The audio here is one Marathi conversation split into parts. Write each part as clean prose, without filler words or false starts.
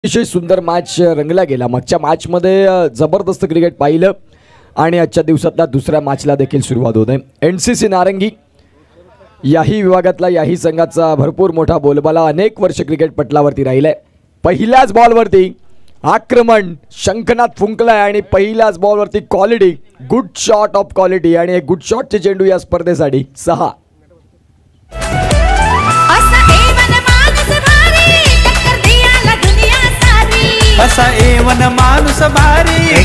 अतिशय सुंदर मॅच रंगला गेला। मागच्या मॅचमध्ये जबरदस्त क्रिकेट पाहिलं आणि आजच्या दिवसातल्या दुसऱ्या मॅचला देखील सुरुवात होते। एनसीसी नारंगी याही विभागातला याही संघाचा भरपूर मोठा बोलबाला अनेक वर्ष क्रिकेट पटलावरती राहिलाय। पहिल्याच बॉलवरती आक्रमण शंखनाद फुंकलाय आणि पहिल्याच बॉलवरती quality, good shot of quality आणि एक गुड शॉटचे चेंडू या स्पर्धेसाठी 6। असा एवन माणूस भारी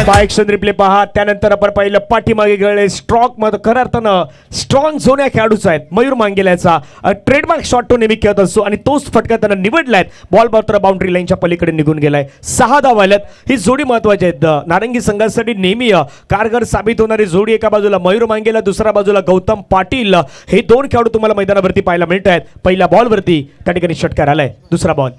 पहा एक्शन रिप्ले पहा। त्यानंतर आपण पाहिलं पाठीमागे गळे स्ट्रोक मध्ये खऱ्या अर्थानं स्ट्रॉंग झोन या खेळाडूचा आहेत मयूर मांगेल्याचा ट्रेडमार्क शॉट तो नेहमी खेळत असतो आणि तोच फटका त्यांना निवडलाय। बॉल मात्र बाउंड्री लाईनच्या पलीकडे निघून गेलाय। 6 धावा आल्यात। ही जोडी महत्वाची आहेत नारंगी संघासाठी नेहमी कारगर साबित होणारी जोडी। एका बाजूला मयूर मांगेला, दुसऱ्या बाजूला गौतम पाटील, हे दोन खेळाडू तुम्हाला मैदानावरती पाहायला मिळत आहेत। पहिल्या बॉलवरती त्या ठिकाणी षटकार आलाय। दुसरा बॉल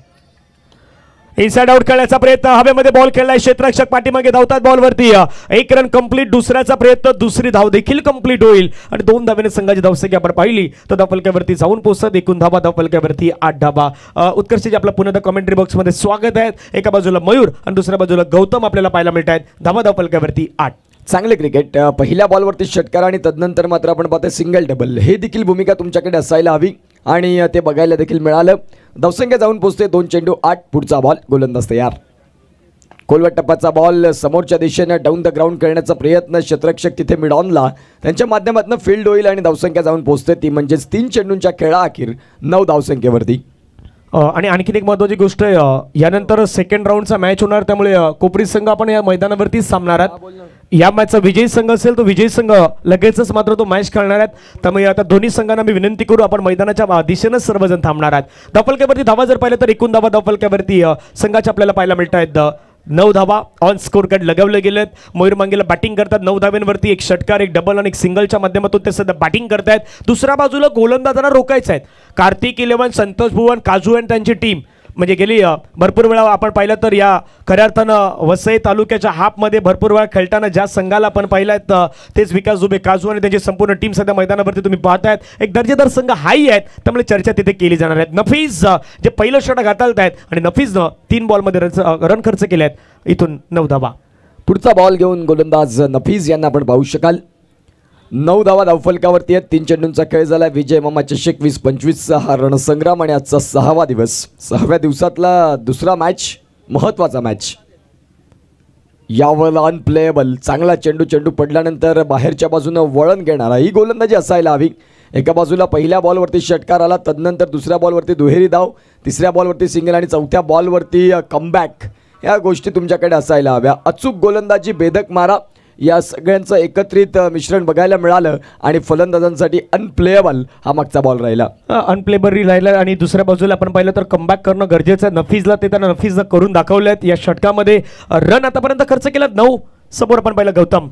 इनसाइड आउट खेळण्याचा प्रयत्न, हवेमध्ये बॉल खेळलाय, क्षेत्ररक्षक पाठीमागे धावतात बॉलवरती। एक रन कंप्लीट, दुसऱ्याचा प्रयत्न, दुसरी धाव देखील कंप्लीट होईल आणि 2 धावेने संघाची धावसंख्या आपण पाहिली तर धावफलकावरती जाऊन पोहोचतात। एकूण धावा धावफलकावरती 8 धावा। उत्कर्षजी आपलं पुन्हा कमेंट्री बॉक्स मध्ये स्वागत आहे। एका बाजूला मयूर आणि दुसऱ्या बाजूला गौतम आपल्याला पाहायला मिळत आहेत। धावा धावफलकावरती 8। चांगले क्रिकेट। पहिल्या बॉलवरती षटकार आणि तदनंतर मात्र आपण पाहतोय सिंगल डबल, हे देखील भूमिका तुमच्याकडे असायला हवी आणि ते बघायला देखील मिळालं। धावसंख्या जाऊन पोहोचते 2 चेंडू 8। पुढचा बॉल गोलंदाज तयार। खोलवट टप्प्याचा बॉल समोरच्या दिशेने डाऊन द ग्राउंड करण्याचा प्रयत्न, क्षेत्ररक्षक तिथे मिडॉनला त्यांच्या माध्यमातून फील्ड होईल आणि धावसंख्या जाऊन पोहोचते ती म्हणजेच 3 चेंडूंच्या खेळाअखेर 9 धावसंख्येवरती। आणि आणखीन एक महत्त्वाची गोष्ट आहे, यानंतर सेकंड राऊंडचा मॅच होणार, त्यामुळे कोपरी संघ आपण या मैदानावरती सामणार आहेत। या मॅचचा विजयी संघ असेल तो विजयी संघ लगेचच मात्र तो मॅच खेळणार आहेत। त्यामुळे आता दोन्ही संघांना मी विनंती करू, आपण मैदानाच्या दिशेने सर्वजण थांबणार आहेत। धावफलकावरती धावा जर पाहिलं तर एकूण धावा धावफलकावरती संघाचे आपल्याला पाहायला मिळत आहेत 9 धावा। ऑन स्कोर कार्ड लगवले गेलेत। मयूर मांगेला बॅटिंग करतात 9 धाव्यांवरती, एक षटकार, एक डबल आणि एक सिंगलच्या माध्यमातून ते सध्या बॅटिंग करतायत। दुसऱ्या बाजूला गोलंदाजांना रोखायचं आहेत। कार्तिक 11, संतोष भुवन, काजू आणि त्यांची टीम म्हणजे गेली भरपूर वेळा आपण पाहिलं तर या खऱ्या अर्थानं वसई तालुक्याच्या हाफमध्ये भरपूर वेळा खेळताना ज्या संघाला आपण पाहिलात तेच विकास दुबे, काजू आणि त्यांची संपूर्ण टीम सध्या मैदानावरती तुम्ही पाहतायत। एक दर्जेदार संघ हाही आहेत, त्यामुळे चर्चा तिथे केली जाणार आहेत। नफीज जे पहिलं षटक हाताळत आहेत आणि नफीजनं 3 बॉलमध्ये रन खर्च केले आहेत। इथून 9 धावा। पुढचा बॉल घेऊन गोलंदाज नफीज यांना आपण पाहू शकाल। 9 धावा धावफलकावरती आहेत। 3 चेंडूंचा खेळ झाला। विजय मामा चषक 2025चा हा रणसंग्राम आणि आजचा 6वा दिवस, 6व्या दिवसातला दुसरा मॅच, महत्त्वाचा मॅच। यावर अनप्लेएबल, चांगला चेंडू पडल्यानंतर बाहेरच्या बाजूनं वळण घेणारा ही गोलंदाजी असायला हवी। एका बाजूला पहिल्या बॉलवरती षटकार आला, तदनंतर दुसऱ्या बॉलवरती दुहेरी धाव, तिसऱ्या बॉलवरती सिंगल आणि चौथ्या बॉलवरती कमबॅक, या गोष्टी तुमच्याकडे असायला हव्या। अचूक गोलंदाजी, बेधक मारा, या सगळ्यांचं एकत्रित मिश्रण बघायला मिळालं आणि फलंदाजांसाठी अनप्लेएबल हा मागचा बॉल राहिला। अनप्लेएबल राहिला आणि दुसऱ्या बाजूला आपण पाहिलं तर कमबॅक करणं गरजेचं आहे। नफीजला ते त्यांना नफीजला करून दाखवलेत। या षटकामध्ये रन आतापर्यंत खर्च केलात 9। समोर आपण पाहिलं गौतम,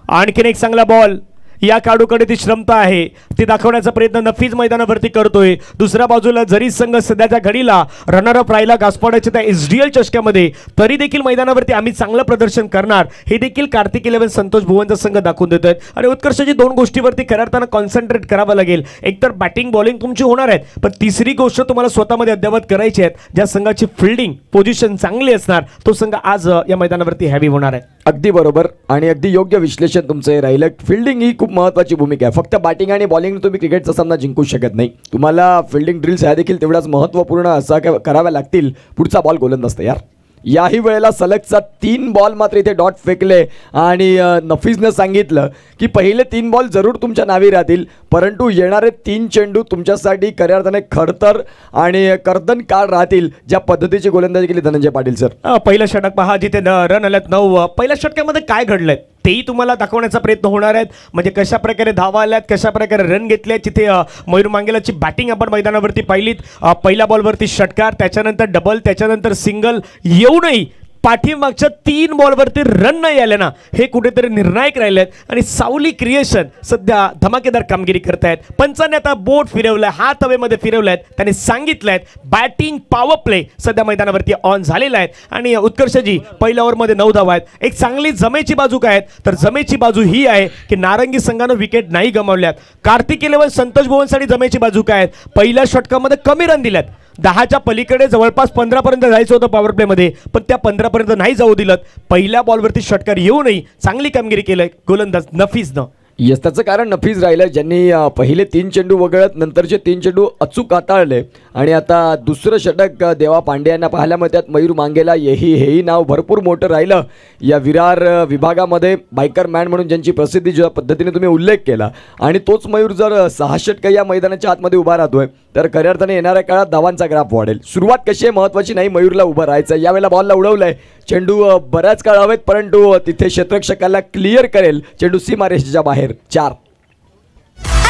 आणखीन एक चांगला बॉल, या खेळाडूकडे ती क्षमता आहे ती दाखवण्याचा प्रयत्न नफीज मैदानावरती करतोय। दुसऱ्या बाजूला जरी संघ सध्याच्या घडीला रनरअप राहिला घासपाड्याच्या त्या SDL चषकामध्ये, तरी देखील मैदानावरती आम्ही चांगलं प्रदर्शन करणार हे देखील कार्तिक 11 संतोष भुवनचा संघ दाखवून देत आहेत। आणि उत्कर्षाची 2 गोष्टीवरती खऱ्या अर्थानं कॉन्सन्ट्रेट करावं लागेल। एकतर बॅटिंग बॉलिंग तुमची होणार आहेत, पण तिसरी गोष्ट तुम्हाला स्वतःमध्ये अद्यावत करायची आहे। ज्या संघाची फिल्डिंग पोझिशन चांगली असणार तो संघ आज या मैदानावरती हॅवी होणार आहे। अगदी बरोबर आणि अगदी योग्य विश्लेषण तुमचं हे राहिलं। फिल्डिंग ही खूप महत्त्वाची भूमिका आहे। फक्त बॅटिंग आणि बॉलिंग तुम्ही क्रिकेटचा सामना जिंकू शकत नाही, तुम्हाला फिल्डिंग ड्रिल्स ह्या देखील तेवढ्याच महत्त्वपूर्ण असा कराव्या लागतील। पुढचा बॉल गोलंदाज तयार। याही वेळेला सलगचा 3 बॉल मात्र इथे डॉट फेकले आणि नफीजनं सांगितलं की पहिले 3 बॉल जरूर तुमच्या नावी राहतील, परंतु येणारे 3 चेंडू तुमच्यासाठी खऱ्या अर्थाने खडतर आणि कर्दन काळ राहतील। ज्या पद्धतीची गोलंदाजी केली धनंजय पाटील सर। पहिलं षटक पहा जिथे रन आल्यात 9। पहिल्या षटकामध्ये काय घडलंय तेही तुम्हाला दाखवण्याचा प्रयत्न होणार आहेत। म्हणजे कशा प्रकारे धावा आल्यात, कशा प्रकारे रन घेतले। तिथे मयूर मांगेलाची बॅटिंग आपण मैदानावरती पाहिलीत। पहिल्या बॉलवरती षटकार, त्याच्यानंतर डबल, त्याच्यानंतर सिंगल, येऊनही पाठीमागच्या 3 बॉलवरती रन नाही आले ना, हे कुठेतरी निर्णायक राहिले आहेत। आणि सावली क्रिएशन सध्या धमाकेदार कामगिरी करतायत। पंचांनी आता बोट फिरवलाय, हात हवेमध्ये फिरवलायत, त्यांनी सांगितलंय बॅटिंग पॉवर प्ले सध्या मैदानावरती ऑन झालेला आहे। आणि उत्कर्षजी पहिल्या ओव्हरमध्ये 9 धावा आहेत। एक चांगली जमेची बाजू काय आहे तर जमेची बाजू ही आहे की नारंगी संघानं विकेट नाही गमावल्यात। कार्तिक 11 संतोष भुवनसाठी जमेची बाजू काय आहे, पहिल्या षटकामध्ये कमी रन दिल्यात, 10च्या पलीकडे जवळपास 15 पर्यंत जायचं होतं पॉवर प्ले मध्ये, पण त्या 15 पर्यंत नाही जाऊ दिलं. पहिल्या बॉलवरती षटकार येऊनही चांगली कामगिरी केलंय गोलंदाज नफीसनं. येस, त्याचं कारण नफीस राहिलं, ज्यांनी पहिले 3 चेंडू वगळत नंतरचे 3 चेंडू अचूक हाताळले. आणि आता दुसरं षटक देवा पांडे यांना पाहायला मिळतात. मयूर मांगेला हेही नाव भरपूर मोठं राहिलं या विरार विभागामध्ये. बायकर मॅन म्हणून ज्यांची प्रसिद्धी ज्या पद्धतीने तुम्ही उल्लेख केला, आणि तोच मयूर जर 6 षटकं या मैदानाच्या आतमध्ये उभा राहतोय तर खऱ्या अर्थाने येणाऱ्या काळात धावांचा ग्राफ वाढेल. सुरुवात कशी आहे महत्त्वाची नाही, मयूरला उभं राहायचं. यावेळेला बॉलला उडवलंय, चेंडू बऱ्याच काळ हवेत, परंतु तिथे क्षेत्ररक्षकाला क्लिअर करेल चेंडू सीमारेषेच्या बाहेर. 4.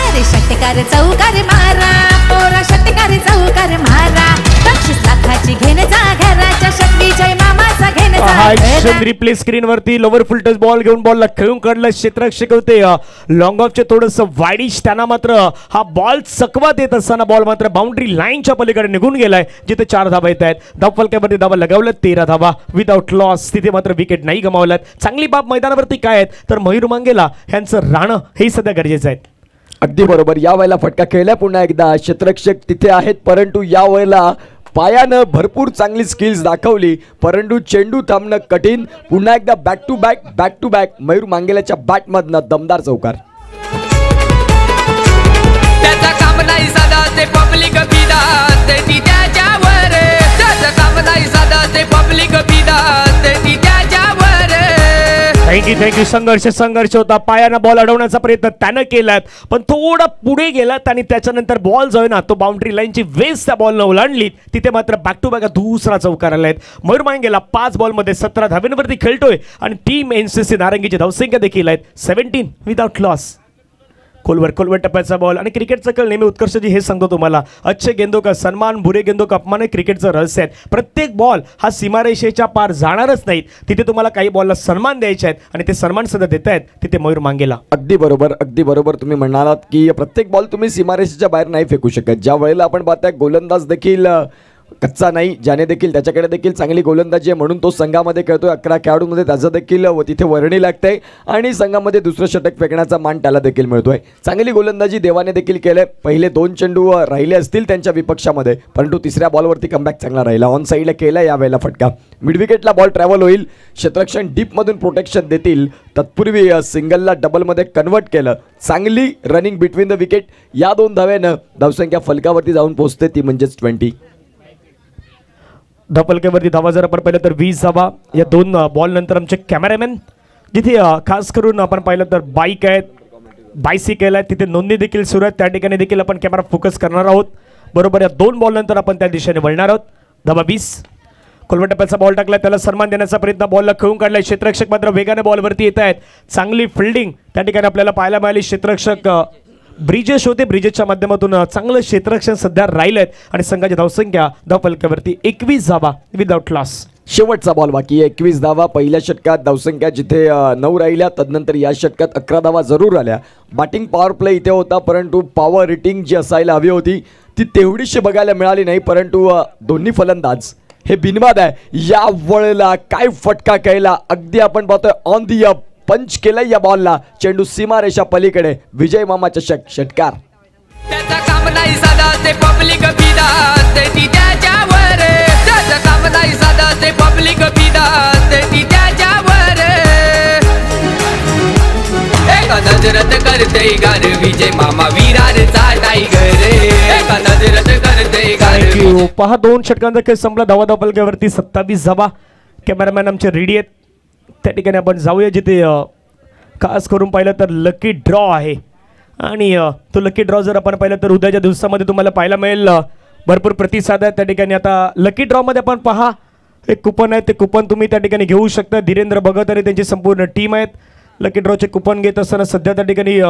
अरे षटकार चौकार मारा, पोरा षटकार चौकार मारा, 25 लाखाची घेणे जा घराच्या, शक्ती जय मामाचा घेणे जा घरा. रिप्ले स्क्रीन वरती लोवर फुल टच बॉल घेऊन बॉलला खेळून काढलं क्षेत्ररक्षक होते. लॉंग ऑफचे थोडंसं वाईडिश, त्यांना मात्र हा बॉल चकवत येत असताना बॉल मात्र बाउंड्री लाईनच्या पलीकडे निघून गेलाय, जिथे 4 धावा येत आहेत. धावफलक्यावरती धावा लगावल्यात, 13 धावा विदाउट लॉस. तिथे मात्र विकेट नाही गमावल्यात. चांगली बाब मैदानावरती काय आहेत तर मयूर मांगेला यांचं राहणं हे सध्या गरजेचं आहे. अगदी बरोबर. या वेळेला फटका खेळला पुन्हा एकदा. क्षेत्ररक्षक तिथे आहेत, परंतु या वेळेला पायानं भरपूर चांगली स्किल्स दाखवली, परंतु चेंडू थांबणं कठीण. पुन्हा एकदा बॅक टू बॅक मयूर मांगेलाच्या बॅटमधनं दमदार चौकार. त्याचा काम नाही साधा ते पब्लिक फिदा ती त्याच्यावर, त्याचा काम नाही साधा ते पब्लिक फिदा ती त्याच्यावर. थँक्यू. संघर्ष होता. पायानं बॉल अडवण्याचा प्रयत्न त्यानं केलाय, पण थोडा पुढे गेलात आणि त्याच्यानंतर बॉल जो आहे ना तो बाउंड्री लाईनची वेस्ट त्या बॉलनं ओलांडली. तिथे मात्र बॅक टू बॅक दुसरा चौकार आलाय. मयूर मांगेला 5 बॉलमध्ये 17 धाब्यांवरती खेळतोय आणि टीम एनसीसी नारंगीची धावसंख्या देखील आहेत 17 विदाउट लॉस. खोलवर टप्प्याचा बॉल. आणि क्रिकेटचं कल नेहमी उत्कर्षजी हे सांगतो तुम्हाला, अच्छे गेंदो का सन्मान, बुरे गेंदो का अपमान हे क्रिकेटचं रहस्य आहे. प्रत्येक बॉल हा सीमारेषेच्या पार जाणारच नाहीत. तिथे तुम्हाला काही बॉलला सन्मान द्यायचे आहेत आणि ते सन्मान सुद्धा देत आहेत तिथे मयूर मांगेला. अगदी बरोबर तुम्ही म्हणालात की प्रत्येक बॉल तुम्ही सीमारेषेच्या बाहेर नाही फेकू शकत. ज्या वेळेला आपण पाहताय गोलंदाज देखील कच्चा नाही, ज्याने देखील त्याच्याकडे देखील चांगली गोलंदाजी आहे म्हणून तो संघामध्ये खेळतोय. 11 खेळाडूंमध्ये त्याचं देखील तिथे वर्णी लागते आणि संघामध्ये दुसरं षटक फेकण्याचा मान त्याला देखील मिळतोय. चांगली गोलंदाजी देवाने देखील केलंय. पहिले 2 चेंडू राहिले असतील त्यांच्या विपक्षामध्ये, परंतु तिसऱ्या बॉलवरती कमबॅक चांगला राहिला. ऑन साईडला केला यावेळेला फटका. मिड विकेटला बॉल ट्रॅव्हल होईल, क्षेत्ररक्षण डीपमधून प्रोटेक्शन देतील. तत्पूर्वी सिंगलला डबलमध्ये कन्वर्ट केलं. चांगली रनिंग बिटवीन द विकेट. या 2 धाव्यानं धावसंख्या फलकावरती जाऊन पोहोचते, ती म्हणजेच 20. धावफलक्यावरती धावा जर आपण पाहिलं तर 20 धावा. या 2 बॉल नंतर आमचे कॅमेरामॅन, जिथे खास करून आपण पाहिलं तर बाईक आहेत, बायसिकल आहेत, तिथे नोंदणी देखील सुरू आहेत. त्या ठिकाणी देखील आपण कॅमेरा फोकस करणार आहोत. बरोबर, या 2 बॉल नंतर आपण त्या दिशेने वळणार आहोत. धावा 20. कोलवटप्प्याचा बॉल टाकला, त्याला सन्मान देण्याचा प्रयत्न, बॉलला खेळून काढलाय. क्षेत्ररक्षक मात्र वेगाने बॉलवरती येत आहेत. चांगली फिल्डिंग त्या ठिकाणी आपल्याला पाहायला मिळाली. क्षेत्ररक्षक ब्रिजेश होते, ब्रिजेशच्या माध्यमातून चांगलं क्षेत्ररक्षण सध्या राहिलं आहे आणि संघाची धावसंख्या धावफलकावरती 21 धावा विदाउट लॉस. शेवटचा बॉल बाकी आहे. 21 धावा. पहिल्या षटकात धावसंख्या जिथे 9 राहिल्या, तदनंतर या षटकात 11 धावा जरूर आल्या. बॅटिंग पॉवर प्ले इथे होता, परंतु पॉवर रेटिंग जी असायला हवी होती ती तेवढीशी बघायला मिळाली नाही. परंतु दोन्ही फलंदाज हे बिनबाद आहे. या वेळेला काय फटका केला, अगदी आपण पाहतोय ऑन दी अप पंच केला या बॉलला. चेंडू सीमारेषा पलीकडे. विजय मामा चषक षटकार. त्याचा काम नाही साधा ते पब्लिक फिदा ती त्याच्यावर, त्याचा काम नाही साधा ते पब्लिक फिदा ती त्याच्यावर. एका नजरत करते गार विजय मामा विरारचा टायगर, एका नजरत करते गार. पहा 2 षटकांचा खेळ संपला. धावा धावफलकावरती 27 धावा. कॅमेरामॅन आमचे रेडी आहेत. त्या ठिकाणी आपण जाऊया जिथे खास करून पाहिलं तर लकी ड्रॉ आहे आणि तो लकी ड्रॉ जर आपण पाहिलं तर उद्याच्या दिवसामध्ये तुम्हाला पाहायला मिळेल. भरपूर प्रतिसाद आहे त्या ठिकाणी. आता लकी ड्रॉमध्ये आपण पहा एक कुपन आहे, ते कुपन तुम्ही त्या ठिकाणी घेऊ शकता. धीरेंद्र भगत आणि त्यांची संपूर्ण टीम आहेत. लकी ड्रॉचे कुपन घेत असताना सध्या त्या ठिकाणी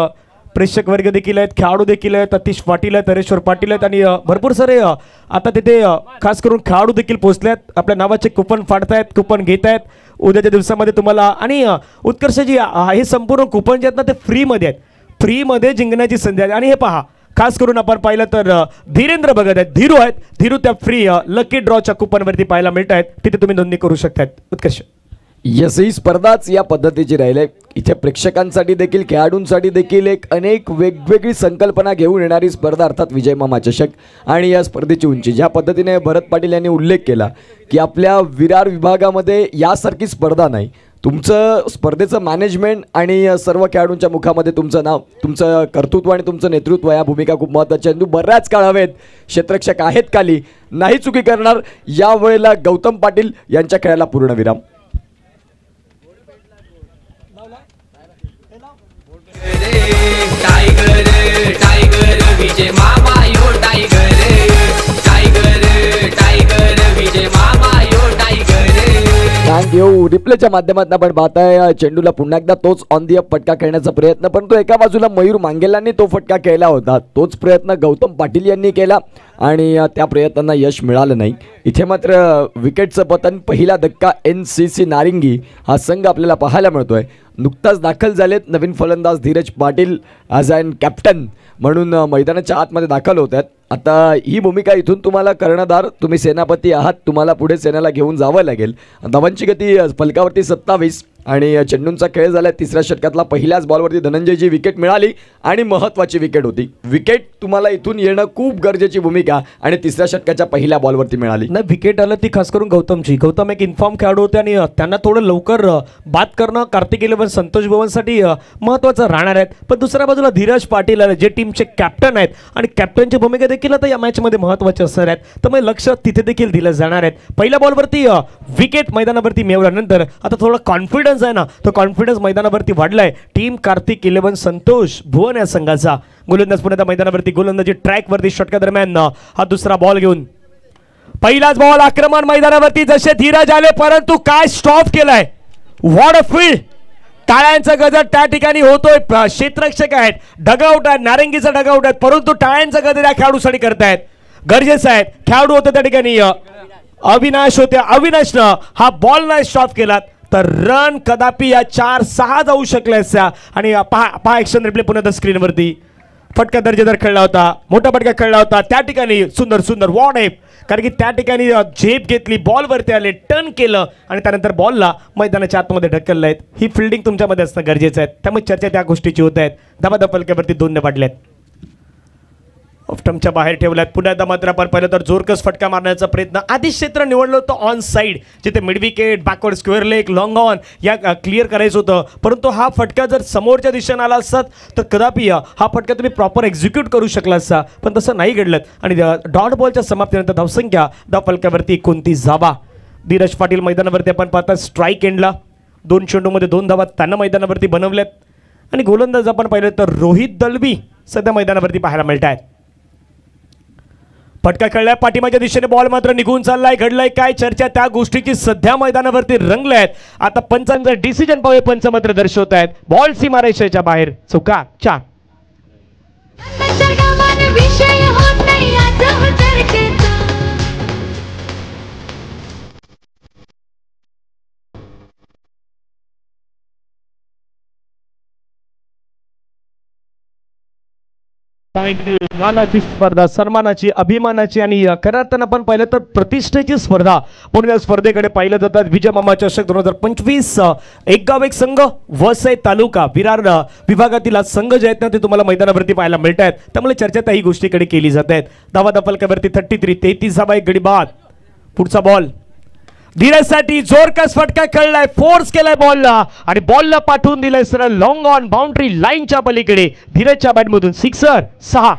प्रेक्षक वर्ग देखील आहेत, खेळाडू देखील आहेत, अतिश पाटील आहेत, हरेश्वर पाटील आहेत आणि भरपूर सारे आता तिथे खास करून खेळाडू देखील पोहोचले आहेत. आपल्या नावाचे कुपन फाडतायत, कुपन घेत आहेत उद्याच्या दिवसामध्ये तुम्हाला. आणि उत्कर्षजी हे संपूर्ण कुपन जे आहेत ना ते फ्रीमध्ये आहेत. फ्रीमध्ये जिंकण्याची संधी आहे. आणि हे पहा खास करून आपण पाहिलं तर धीरेंद्र भगत आहेत, धीरू आहेत. धीरू त्या फ्री लकी ड्रॉच्या कुपनवरती पाहायला मिळत आहेत. तिथे तुम्ही नोंदणी करू शकतात. उत्कर्ष. यस, ही स्पर्धाच या पद्धतीची राहील आहे. इथे प्रेक्षकांसाठी देखील खेळाडूंसाठी देखील एक अनेक वेगवेगळी संकल्पना घेऊन येणारी स्पर्धा अर्थात विजय मामा चषक. आणि या स्पर्धेची उंची ज्या पद्धतीने भरत पाटील यांनी उल्लेख केला की आपल्या विरार विभागामध्ये यासारखी स्पर्धा नाही. तुमचं स्पर्धेचं मॅनेजमेंट आणि सर्व खेळाडूंच्या मुखामध्ये तुमचं नाव, तुमचं कर्तृत्व आणि तुमचं नेतृत्व या भूमिका खूप महत्त्वाच्या आहेत. बऱ्याच काळ हवेत, क्षेत्ररक्षक आहेत खाली, नाही चुकी करणार. यावेळेला गौतम पाटील यांच्या खेळाला पूर्णविराम. टाइगर टाइगर विजय मामा यो टाइगर टाइगर टाइगर विजय मामा यो टाइगर. थँक्यू. रिप्लेच्या माध्यमातून आपण पाहताय चेंडूला पुन्हा एकदा तोच ऑन दी अप फटका खेळण्याचा प्रयत्न, परंतु एका बाजूला मयूर मांगेलांनी तो फटका खेळला होता, तोच प्रयत्न गौतम पाटील यांनी केला आणि त्या प्रयत्नांना यश मिळालं नाही. इथे मात्र विकेटचं पतन, पहिला धक्का NCC नारिंगी हा संघ आपल्याला पाहायला मिळतोय. नुकताच दाखल झालेत नवीन फलंदाज Dheeraj Patil as and captain म्हणून मैदानाच्या आतमध्ये दाखल होत आहेत. आता ही भूमिका इथून तुम्हाला कर्णधार, तुम्ही सेनापती आहात, तुम्हाला पुढे सेनेला घेऊन जावं लागेल. धावांची गती फलकावरती 27 आणि चेंडूंचा खेळ झाला. तिसऱ्या षटकातला पहिल्याच बॉलवरती धनंजयची विकेट मिळाली आणि महत्त्वाची विकेट होती. विकेट तुम्हाला इथून येणं खूप गरजेची भूमिका आणि तिसऱ्या षटकाच्या पहिल्या बॉलवरती मिळाली. नाही, विकेट आलं ती खास करून गौतमची. गौतम एक इन्फॉर्म खेळाडू होते आणि त्यांना थोडं लवकर बाद करणं कार्तिक 11 संतोष भवनसाठी महत्त्वाचं राहणार आहेत. पण दुसऱ्या बाजूला धीरज पाटील जे टीमचे कॅप्टन आहेत आणि कॅप्टनची भूमिका देखील आता या मॅचमध्ये महत्त्वाची असणार आहेत, त्यामुळे लक्ष तिथे देखील दिलं जाणार आहेत. पहिल्या बॉलवरती विकेट मैदानावरती मिळवल्यानंतर आता थोडा कॉन्फिडन्स आहे ना, तो कॉन्फिडन्स मैदानावरती वाढलाय. टीम कार्तिक 11 संतोष भुवन या संघाचा गोलंदाज पुन्हा मैदानावरती गोलंदाजी ट्रॅकवरती षटकादरम्यान हा दुसरा बॉल घेऊन पहिलाच बॉल आक्रमण मैदानावरती जसे धीरज आले, परंतु काय स्टॉप केलाय. What a field. टाळ्यांचा गजर त्या ठिकाणी होतोय. क्षेत्ररक्षक आहेत, डगआउट आहे, नारंगीचा डगआउट आहे, परंतु टाळ्यांचा गजर या खेळाडूसाठी करतायत. गरजेचं आहे. खेळाडू होते त्या ठिकाणी अविनाश होते. अविनाशनं हा बॉल नाही स्टॉप केला तर रन कदापि या 4-6 जाऊ शकले असत्या. आणि पहा ऍक्शन रिप्ले पुन्हा स्क्रीनवरती. फटका दर्जेदार खेळला होता, मोठा फटका खेळला होता त्या ठिकाणी. सुंदर सुंदर वॉट एप, कारण की त्या ठिकाणी झेप घेतली, बॉलवरती आले, टर्न केलं आणि त्यानंतर बॉलला मैदानाच्या आतमध्ये ढकललं आहेत. ही फिल्डिंग तुमच्यामध्ये असणं गरजेचं आहे. त्यामुळे चर्चा त्या गोष्टीची होत आहेत. धाबाधाब फलकावरती 2 वाढल्यात, ऑफ्टमच्या बाहेर ठेवल्यात. पुन्हा एकदा मात्र आपण पाहिलं तर जोरकस फटका मारण्याचा प्रयत्न. आधी क्षेत्र निवडलं होतं ऑन साईड, जिथे mid wicket, backward square leg, long on या क्लिअर करायचं होतं. परंतु हा फटका जर समोरच्या दिशेने आला असतात तर कदापि हा फटका तुम्ही प्रॉपर एक्झिक्यूट करू शकला असता, पण तसं नाही घडलं. आणि डॉट बॉलच्या समाप्तीनंतर धावसंख्या धाव फलकावरती 29 धावा. धीरज पाटील मैदानावरती आपण पाहता स्ट्राईक एंडला 2 चेंडूमध्ये 2 धावा त्यांना मैदानावरती बनवल्यात. आणि गोलंदाज आपण पाहिलं तर रोहित दलबी सध्या मैदानावरती पाहायला मिळत आहेत. फटका खेळलाय, पाठीमागच्या दिशेने बॉल मात्र निघून चाललाय. घडलाय काय चर्चा त्या गोष्टीची सध्या मैदानावरती रंगल्या आहेत. आता पंचांचा डिसिजन पाहूया. पंच मात्र दर्शवत आहेत बॉल सीमारेषेच्या बाहेर, चौका 4. विषय होत नाही आज चर्चेचा. मानाची स्पर्धा, सन्मानाची, अभिमानाची आणि खऱ्या अर्थानं आपण पाहिलं तर प्रतिष्ठेची स्पर्धा म्हणून या स्पर्धेकडे पाहिलं जातात. विजय मामा चषक 2025 एक गाव एक संघ वसई तालुका विरार विभागातील आज संघ जे आहेत ना ते तुम्हाला मैदानावरती पाहायला मिळत आहेत. त्यामुळे चर्चा त्याही गोष्टीकडे केली जात आहेत. धावा फलकावरती 33 धावा, एक गडी बाद. पुढचा बॉल धीरजसाठी जोरकस फटका खेळलाय, फोर्स केलाय बॉलला आणि बॉलला पाठवून दिलाय सरळ लॉंग ऑन बाउंड्री लाईनच्या पलीकडे. धीरजच्या बॅटमधून 6 6.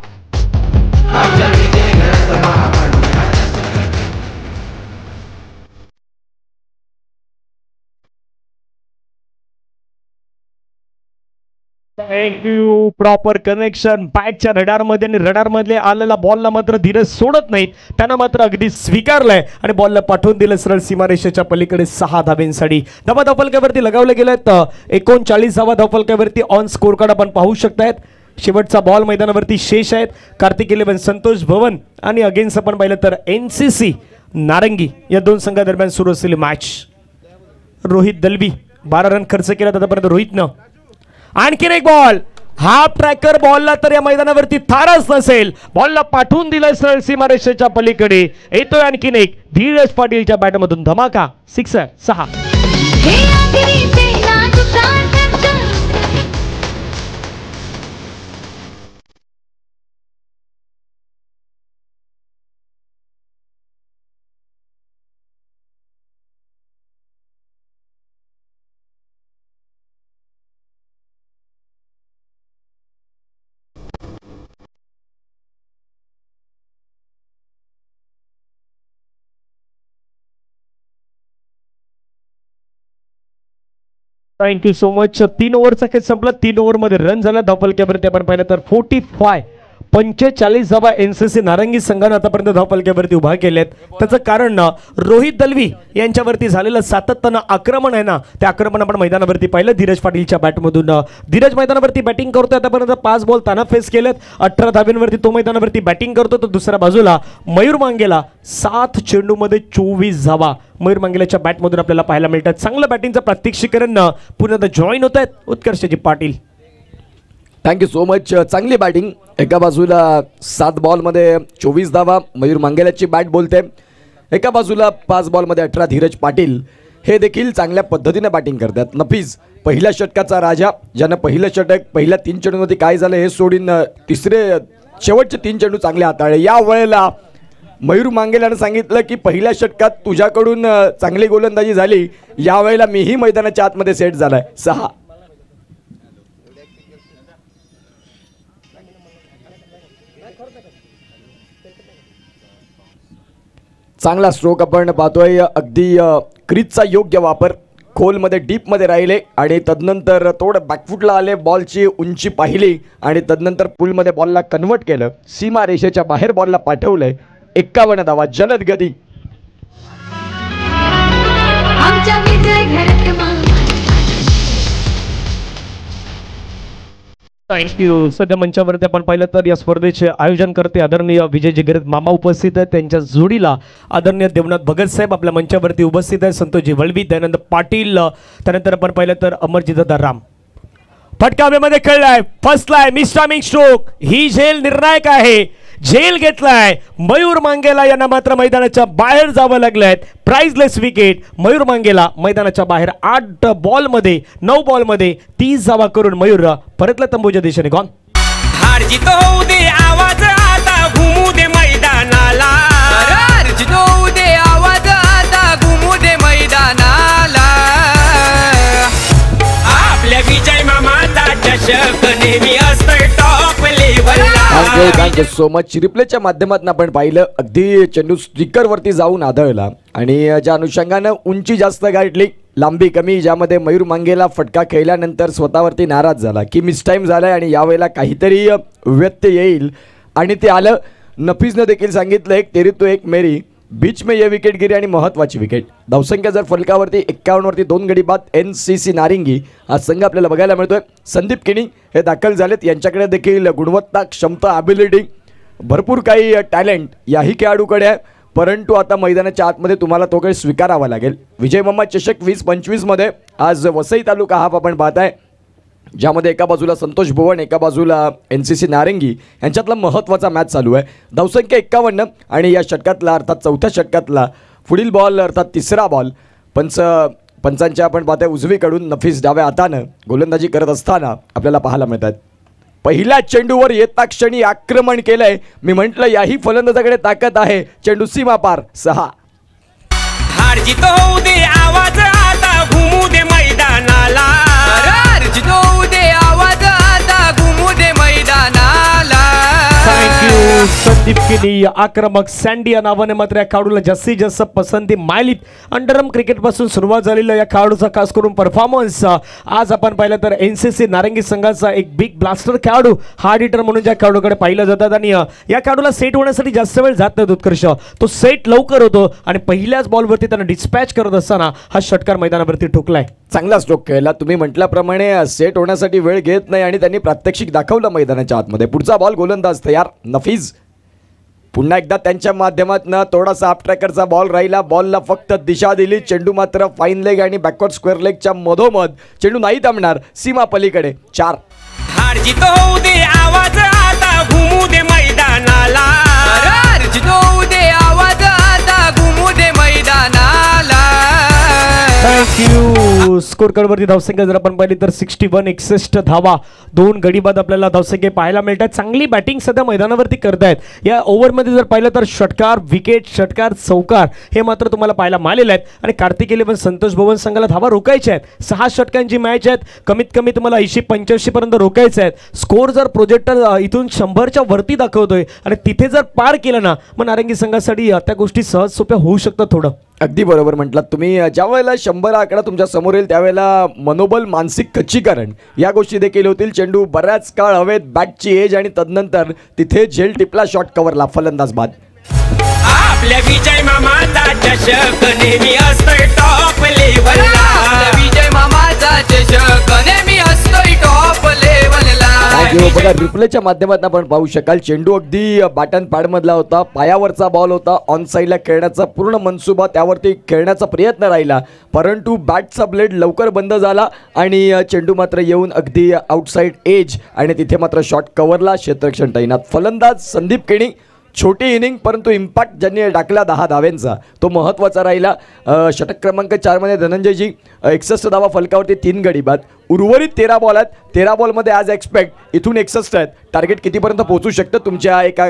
Thank you. प्रॉपर कनेक्शन बॅटच्या रडारमध्ये आणि रडारमध्ये आलेला बॉलला मात्र धीरज सोडत नाहीत. त्यांना मात्र अगदी स्वीकारलंय आणि बॉलला पाठवून दिलं सरळ सीमारेषेच्या पलीकडे 6 धाब्यांसाठी. धावा धावफलकावरती लगावले गेलेत 39 धावा धावफलकावरती. ऑन स्कोर कार्ड आपण पाहू शकतायत. शेवटचा बॉल मैदानावरती शेष आहेत. कार्तिक 11 संतोष भवन आणि अगेन्स्ट आपण पाहिलं तर NCC नारंगी या 2 संघादरम्यान सुरू असलेली मॅच. रोहित दलबी 12 रन खर्च केला आतापर्यंत रोहितनं. आणखीन एक बॉल, हाफ ट्रॅकर बॉलला तर या मैदानावरती थारच नसेल. बॉलला पाठवून दिलाय सरळ सीमारेषेच्या पलीकडे. येतोय आणखीन एक धीरज पाटीलच्या बॅटमधून धमाका 6 6. हे आगरीचे नाजुका टच थँक्यू सो मच. 3 ओव्हरचा खेळ संपला. 3 ओव्हरमध्ये रन झाला धावफलक्यावरती आपण पाहिलं तर 45 धावा एनसीसी नारंगी संघाने आतापर्यंत धावफलक्यावरती उभा केलेत. त्याचं कारण ना रोहित दलवी यांच्यावरती झालेलं सातत्यानं आक्रमण आहे ना, त्या आक्रमण आपण मैदानावरती पाहिलं धीरज पाटीलच्या बॅटमधून. धीरज मैदानावरती बॅटिंग करतोय. आतापर्यंत 5 बॉल ताना फेस केलेत. 18 धाब्यांवरती तो मैदानावरती बॅटिंग करतो. तर दुसऱ्या बाजूला मयूर मांगेला 7 चेंडूमध्ये 24 धावा मयूर मांगेलाच्या बॅटमधून आपल्याला पाहायला मिळतात. चांगलं बॅटिंगचं प्रात्यक्षिकरण पुन्हा जॉईन होत आहेत उत्कर्षजी पाटील. Thank you so much. चांगली बॅटिंग. एका बाजूला 7 बॉलमध्ये 24 धावा मयूर मांगेलाची बॅट बोलते. एका बाजूला 5 बॉलमध्ये 18 धीरज पाटील हे देखील चांगल्या पद्धतीने बॅटिंग करतात. नफीज पहिल्या षटकाचा राजा, ज्यानं पहिलं षटक पहिल्या 3 चेंडूमध्ये काय झालं हे सोडून शेवटचे 3 चेंडू चांगले हाताळले. या वेळेला मयूर मांगेलानं सांगितलं की पहिल्या षटकात तुझ्याकडून चांगली गोलंदाजी झाली, यावेळेला मीही मैदानाच्या आतमध्ये सेट झालाय. 6 चांगला स्ट्रोक आपण पाहतोय. अगदी क्रीजचा योग्य वापर. खोलमध्ये डीपमध्ये राहिले आणि तदनंतर थोडं बॅकफुटला आले. बॉलची उंची पाहिली आणि तदनंतर पुलमध्ये बॉलला कन्वर्ट केलं. सीमा रेषेच्या बाहेर बॉलला पाठवलंय. 51 धावा जलद गती. आमच्या विजय घरात मा थँक्यू. सध्या मंचावरती आपण पाहिलं तर या स्पर्धेचे आयोजन करते आदरणीय विजयजी गिरत मामा उपस्थित आहेत. त्यांच्या जोडीला आदरणीय देवनाथ भगत साहेब आपल्या मंचावरती उपस्थित आहेत. संतोषजी वळवी, दयानंद पाटील, त्यानंतर आपण पाहिलं तर अमरजितदादा राम. फटका हवेमध्ये खेळलाय, फसलाय, मिस्टामिंग स्ट्रोक. ही झेल निर्णायक आहे. झेल घेतलाय मयूर मांगेला यांना मात्र मैदानाच्या बाहेर जावं लागलंय. Priceless wicket. मयूर मांगेला मैदानाच्या बाहेर 8 बॉलमध्ये 9 बॉलमध्ये 30 धावा करून मयूर परतला तंबूच्या दिशेने गॉन. हार जीत होऊ दे आवाज आता घुमू दे मैदानाला. हार जीत होऊ दे आवाज आता घुमू दे मैदानाला. आपल्या विजय मामाचा चषक नेहमी असतोय टॉप लेवलला. Thank you so much. रिप्लेच्या माध्यमातून आपण पाहिलं अगदी चेंडू स्टिकरवरती जाऊन आदळला आणि ज्या अनुषंगानं उंची जास्त गाठली, लांबी कमी, ज्यामध्ये मयूर मांगेला फटका खेळल्यानंतर स्वतःवरती नाराज झाला की मिसटाईम झालाय आणि यावेळेला काहीतरी व्यत्यय येईल आणि ते आलं. नफीजनं देखील सांगितलं एक तेरी तो एक मेरी, बीच में ये विकेट गिरी आणि महत्त्वाची विकेट. धावसंख्या जर फलकावरती 51 वरती 2 गडी बाद एनसीसी नारिंगी हा संघ आपल्याला बघायला मिळतोय. संदीप किणी हे दाखल झालेत. यांच्याकडे देखील गुणवत्ता, क्षमता, ॲबिलिटी, भरपूर काही टॅलेंट याही खेळाडूकडे आहे. परंतु आता मैदानाच्या आतमध्ये तुम्हाला तो काही स्वीकारावा लागेल. विजय मामा चषक 2025 मध्ये आज वसई तालुका हाफ आपण पाहताय, ज्यामध्ये एका बाजूला संतोष भुवन, एका बाजूला एनसीसी नारंगी यांच्यातला महत्त्वाचा मॅच चालू आहे. धावसंख्या 51 आणि या षटकातला अर्थात चौथ्या षटकातला पुढील बॉल अर्थात तिसरा बॉल पंचांच्या आपण पाहतोय उजवीकडून नफीस डाव्या हातानं गोलंदाजी करत असताना आपल्याला पाहायला मिळतात. पहिल्या चेंडूवर येता क्षणी आक्रमण केलंय. मी म्हटलं याही फलंदाजाकडे ताकद आहे. चेंडू सीमा पार. 6 हार जीत होऊ दे आवाज आता घुमू दे मैदानाला. हार जीत होऊ दे आवाज आता घुमू दे मैदानाला. थँक्यू. संदीप किनी आक्रमक सँडी या नावाने मात्र या खेळाडूला जास्तीत जास्त पसंती मायलीत. अंडरआर्म क्रिकेटपासून सुरुवात झालेल्या या खेळाडूचा खास करून परफॉर्मन्स आज आपण पाहिलं तर एनसीसी नारंगी संघाचा एक बिग ब्लास्टर खेळाडू, हार्ड हिटर म्हणून ज्या खेळाडूकडे पाहिलं जातात आणि या खेळाडूला सेट होण्यासाठी जास्त वेळ जात नाही उत्कर्ष. तो सेट लवकर होतो आणि पहिल्याच बॉलवरती त्यांना डिस्पॅच करत असताना हा षटकार मैदानावरती ठोकलाय. चांगला स्ट्रोक खेळला. तुम्ही म्हटल्याप्रमाणे सेट होण्यासाठी वेळ घेत नाही आणि त्यांनी प्रात्यक्षिक दाखवलं मैदानाच्या आतमध्ये. पुढचा बॉल गोलंदाज तयार. नफीज पुन्हा एकदा त्यांच्या माध्यमातून थोडासा अप ट्रॅकरचा बॉल राहिला. बॉलला फक्त दिशा दिली. चेंडू मात्र फाईन लेग आणि बॅकवर्ड स्क्वेअर लेगच्या मधोमध. चेंडू नाही थांबणार. सीमा पलीकडे. 4 हार जीत होऊ दे आवाज आता घुमू दे मैदानाला. हार जीत होऊ दे आवाज आता घुमू दे मैदानाला. थँक्यू. परंतु स्कोर कार्डवरती धावसंख्या जर आपण पाहिली तर 61 61 धावा, 2 गडी बाद आपल्याला धावसंख्या पाहायला मिळतात. चांगली बॅटिंग सध्या मैदानावरती करतायत. या ओव्हरमध्ये जर पाहिलं तर षटकार, विकेट, षटकार, चौकार हे मात्र तुम्हाला पाहायला मिळालेले आहेत. आणि कार्तिक 11 संतोष भुवन संघाला धावा रोखायच्या आहेत. 6 षटकांची मॅच आहेत. कमीत कमी तुम्हाला 80-85 पर्यंत रोखायचं आहे. स्कोर जर प्रोजेक्टर इथून 100च्या वरती दाखवतोय आणि तिथे जर पार केलं ना मग नारंगी संघासाठी त्या गोष्टी सहज सोप्या होऊ शकतात. थोडं अगदी बरोबर म्हटलात तुम्ही. ज्या वेळेला 100 आकडा तुमच्या समोर येईल त्यावेळेला मनोबल, मानसिक खच्चीकरण या गोष्टी देखील होतील. चेंडू बऱ्याच काळ हवेत, बॅटची एज आणि तदनंतर तिथे झेल टिपला, शॉट कव्हरला, फलंदाज बाद. आपल्या विजय मामाचा चषक नेहमी असतोय टॉप लेवलला. विजय मामाचा चषक नेहमी असतोय टॉप लेवलला. बघा रिप्लेच्या माध्यमातून आपण पाहू शकाल चेंडू अगदी बॅटन पॅड मधला होता, पायावरचा बॉल होता, ऑन साईडला खेळण्याचा पूर्ण मनसुबा, त्यावरती खेळण्याचा प्रयत्न राहिला, परंतु बॅटचा ब्लेड लवकर बंद झाला आणि चेंडू मात्र येऊन अगदी आउटसाईड एज आणि तिथे मात्र शॉट कव्हरला, क्षेत्ररक्षण तैनात. फलंदाज संदीप केणी. छोटी इनिंग परंतु इम्पॅक्ट ज्यांनी टाकला 10 धाव्यांचा तो महत्त्वाचा राहिला. षटक क्रमांक 4 मध्ये धनंजयजी 61 धावा, फलकावरती 3 गडी बाद. उर्वरित 13 बॉल आहेत. 13 बॉलमध्ये ॲज एक्सपेक्ट इथून 61 आहेत. टार्गेट कितीपर्यंत पोहोचू शकतं तुमच्या एका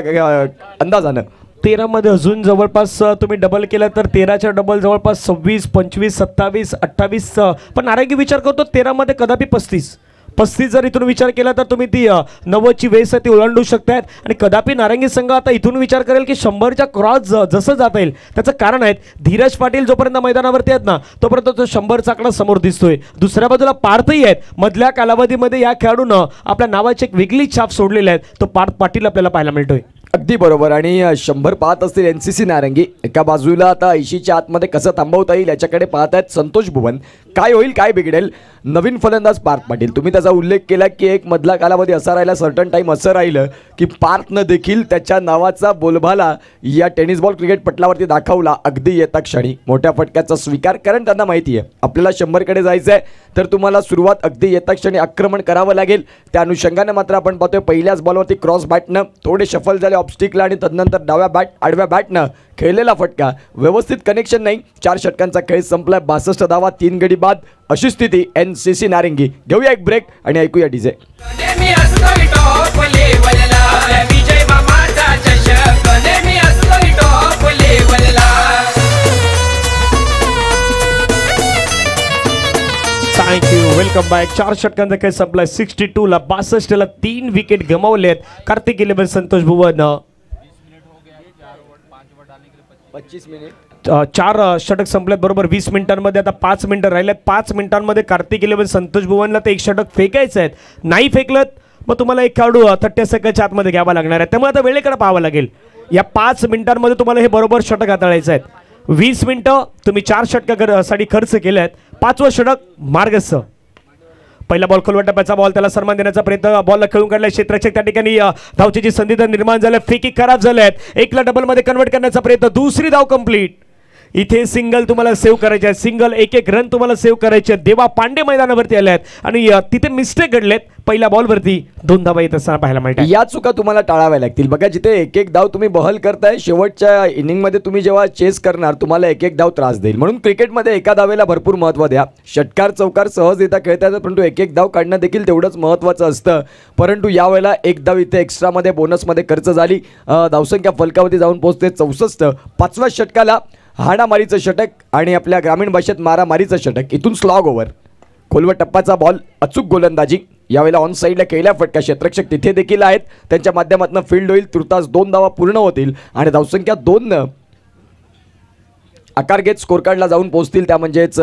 अंदाजानं? 13 मध्ये अजून जवळपास तुम्ही डबल केलं तर 13च्या डबल जवळपास 26, 25, 27, 28. पण नारंगी विचार करतो 13 मध्ये कदापि 35 जर इथून विचार केला तर तुम्ही ती 90ची वेस आहे ती ओलांडू शकतायत. आणि कदापि नारंगी संघ आता इथून विचार करेल की 100च्या क्रॉस जसं जाता येईल त्याचं कारण आहे धीरज पाटील जोपर्यंत मैदानावरती आहेत ना तोपर्यंत तो 100चा आकडा समोर दिसतोय. दुसऱ्या बाजूला पार्थही आहेत. मधल्या कालावधीमध्ये या खेळाडूनं आपल्या नावाची एक वेगळी छाप सोडलेली आहे. तो पार्थ पाटील आपल्याला पाहायला मिळतोय. अगदी बरोबर. आणि 100 पाहत असतील NCC नारंगी. एका बाजूला आता 80च्या आतमध्ये कसं थांबवता येईल याच्याकडे पाहत आहेत संतोष भुवन. काय होईल, काय बिघडेल? नवीन फलंदाज पार्थ पाटील. तुम्ही त्याचा उल्लेख केला की एक मधला कालावधी असा राहिला, सर्टन टाईम असं राहिलं की पार्थनं देखील त्याच्या नावाचा बोलबाला या टेनिस बॉल क्रिकेट पटलावरती दाखवला अगदी येता क्षणी. मोठ्या फटक्याचा स्वीकार, कारण त्यांना माहिती आहे आपल्याला 100कडे जायचं आहे तर तुम्हाला सुरुवात अगदी येता क्षणी आक्रमण करावं लागेल. त्या अनुषंगाने मात्र आपण पाहतोय पहिल्याच बॉलवरती क्रॉस बॅटनं थोडे शफल झाले ऑब्स्टिकला आणि तदनंतर डाव्या बॅट आडव्या बॅटनं खेळलेला फटका, व्यवस्थित कनेक्शन नाही. 4 षटकांचा खेळ संपलाय. 62 धावा, 3 गडी बाद अशी स्थिती NCC नारंगी. घेऊया एक ब्रेक आणि ऐकूया डीजे. नेहमी असतोय टॉप लेवलला. विजय मामाचा चषक नेहमी असतोय टॉप लेवलला. Thank you, welcome back. 4 षटकांचा खेळ संपलाय. 62 ला 62 ला 3 विकेट गमावलेत. कार्तिक 11 संतोष भुवन 25 मिनिट 4 षटक संपल्यात बरोबर 20 मिनिटांमध्ये. आता 5 मिनिटं राहिल्यात. 5 मिनिटांमध्ये कार्तिक 11 संतोष भुवनला ते 1 षटक फेकायचं आहेत. नाही फेकलं मग तुम्हाला एक खेळाडू 30 सेकंडच्या आतमध्ये घ्यावा लागणार आहे. त्यामुळे आता वेळेकडे पाहावं लागेल. या 5 मिनिटांमध्ये तुम्हाला हे बरोबर षटक हाताळायचं आहेत. 20 मिनिटं तुम्ही 4 षटकासाठी खर्च केले आहेत. 5वं षटक मार्गस्थ. पहिला बॉल खोलवा टप्प्याचा बॉल, त्याला सन्मान देण्याचा प्रयत्न, बॉलला खेळून काढलाय क्षेत्ररक्षक. त्या ठिकाणी धावचीची संधी तर निर्माण झाल्या. फेकी खराब झाल्या आहेत. 1ला डबलमध्ये कन्वर्ट करण्याचा प्रयत्न. दुसरी धाव कंप्लीट. इथे सिंगल तुम्हाला सेव्ह करायचे आहे. सिंगल 1-1 रन तुम्हाला सेव्ह करायचे. देवा पांडे मैदानावरती आले आहेत आणि तिथे मिस्टेक घडलेत. पहिल्या बॉलवरती 2 धावा येत असताना पाहायला मिळतात. या चुका तुम्हाला टाळाव्या लागतील. बघा जिथे 1-1 धाव तुम्ही बहल करताय, शेवटच्या इनिंगमध्ये तुम्ही जेव्हा चेस करणार तुम्हाला 1-1 धाव त्रास देईल. म्हणून क्रिकेटमध्ये एका धावेला भरपूर महत्त्व द्या. षटकार चौकार सहजरित्या खेळता येतात, परंतु 1-1 धाव काढणं देखील तेवढंच महत्त्वाचं असतं. परंतु यावेळेला 1 धाव इथे एक्स्ट्रामध्ये बोनसमध्ये खर्च झाली. धावसंख्या फलकावरती जाऊन पोहोचते 64. 5व्या षटकाला हाणामारीचं षटक आणि आपल्या ग्रामीण भाषेत मारामारीचं षटक. इथून स्लॉग ओव्हर, खोलवा टप्पाचा बॉल, अचूक गोलंदाजी. यावेळेला ऑन साईडला केल्या फटका. क्षेत्ररक्षक तिथे देखील आहेत. त्यांच्या माध्यमातून फील्ड होईल. तुर्तास 2 धावा पूर्ण होतील आणि धावसंख्या 2 आकार घेत स्कोर कार्डला जाऊन पोहोचतील. त्या म्हणजेच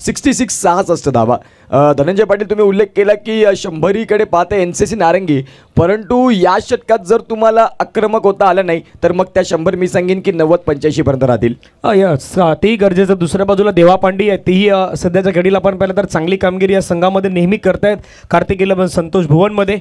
66 66 धावा. धनंजय पाटील तुम्ही उल्लेख केला की 100कडे पाहते NCC नारंगी, परंतु या षटकात जर तुम्हाला आक्रमक होता आलं नाही तर मग त्या 100 मी सांगेन की 90-85 पर्यंत राहतील. यस, तेही गरजेचं. दुसऱ्या बाजूला देवा पांडे आहे, तेही सध्याच्या घडीला आपण पाहिलं तर चांगली कामगिरी या संघामध्ये नेहमी करतायत. कार्तिक 11 संतोष भुवनमध्ये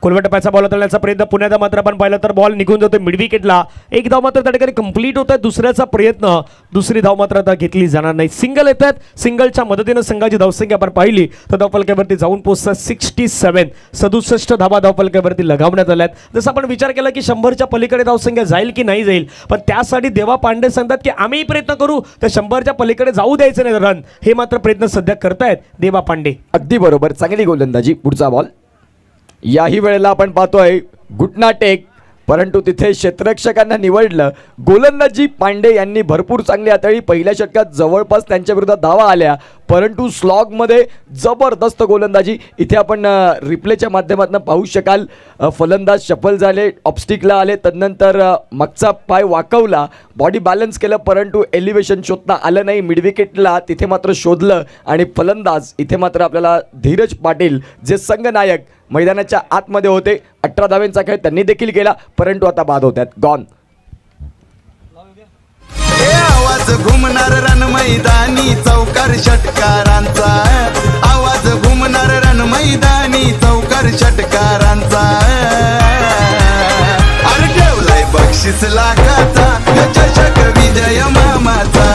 खोलवर टप्प्याचा बॉल हाताळण्याचा प्रयत्न पुण्याचा मात्र आपण पाहिलं तर बॉल निघून जातो मिड विकेटला. एक धाव मात्र त्या ठिकाणी कंप्लीट होत आहे. दुसऱ्याचा प्रयत्न, दुसरी धाव मात्र आता घेतली जाणार नाही. सिंगल येतात. सिंगलच्या मदतीनं संघाची धावसंख्या आपण पाहिली तर धावफलकावरती जाऊन पोहोचतात 67 धावा धावफलकावरती लगावण्यात आल्यात. जसं आपण विचार केला की 100च्या पलीकडे धावसंख्या जाईल की नाही जाईल, पण त्यासाठी देवा पांडे सांगतात की आम्ही प्रयत्न करू तर 100च्या पलीकडे जाऊ द्यायचं नाही रन. हे मात्र प्रयत्न सध्या करतायत देवा पांडे. अगदी बरोबर, चांगली गोलंदाजी. पुढचा बॉल याही वेळेला आपण पाहतोय घुटना टेक, परंतु तिथे क्षेत्ररक्षकांना निवडलं. गोलंदाजी पांडे यांनी भरपूर चांगली हाताळली. पहिल्या षटकात जवळपास त्यांच्या विरोधात धावा आल्या, परंतु स्लॉगमध्ये जबरदस्त गोलंदाजी. इथे आपण रिप्लेच्या माध्यमातून पाहू शकाल. फलंदाज शफल झाले, ऑपस्टिकला आले, तदनंतर मागचा पाय वाकवला, बॉडी बॅलन्स केलं, परंतु एलिव्हेशन शोधता आलं नाही. मिड विकेटला तिथे मात्र शोधलं आणि फलंदाज इथे मात्र आपल्याला धीरज पाटील जे संघनायक मैदानाच्या आतमध्ये होते. 18 धावेंचा खेळ त्यांनी देखील केला, परंतु आता बाद होत आहेत. गॉन. आवाज घुमणार रण मैदानी चौकार षटकारांचा, आवाज घुमणार रण मैदानी चौकार षटकारांचा. अरे ठेवलाय बक्षीस लाखाचा चषक विजय मामाचा.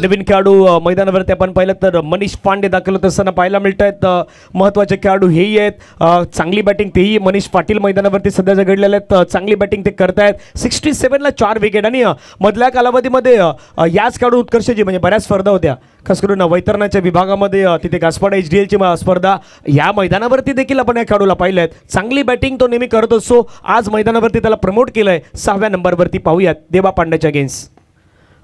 नवीन खेळाडू मैदानावरती आपण पाहिलं तर मनीष पांडे दाखल होत असताना पाहायला मिळत आहेत. महत्त्वाचे खेळाडू हेही आहेत. चांगली बॅटिंग तेही मनीष पाटील मैदानावरती सध्या घडलेले आहेत. चांगली बॅटिंग ते करतायत. 67ला 4 विकेट आणि मधल्या कालावधीमध्ये याच खेळाडू उत्कर्षाची म्हणजे बऱ्याच स्पर्धा होत्या, खास करून वैतरणाच्या विभागामध्ये तिथे गासपाडा HDLची स्पर्धा. या मैदानावरती देखील आपण या खेळाडूला पाहिलं आहे. चांगली बॅटिंग तो नेहमी करत असतो. आज मैदानावरती त्याला प्रमोट केलंय 6व्या नंबरवरती. पाहूयात देवा पांड्याच्या अगेन्स्ट.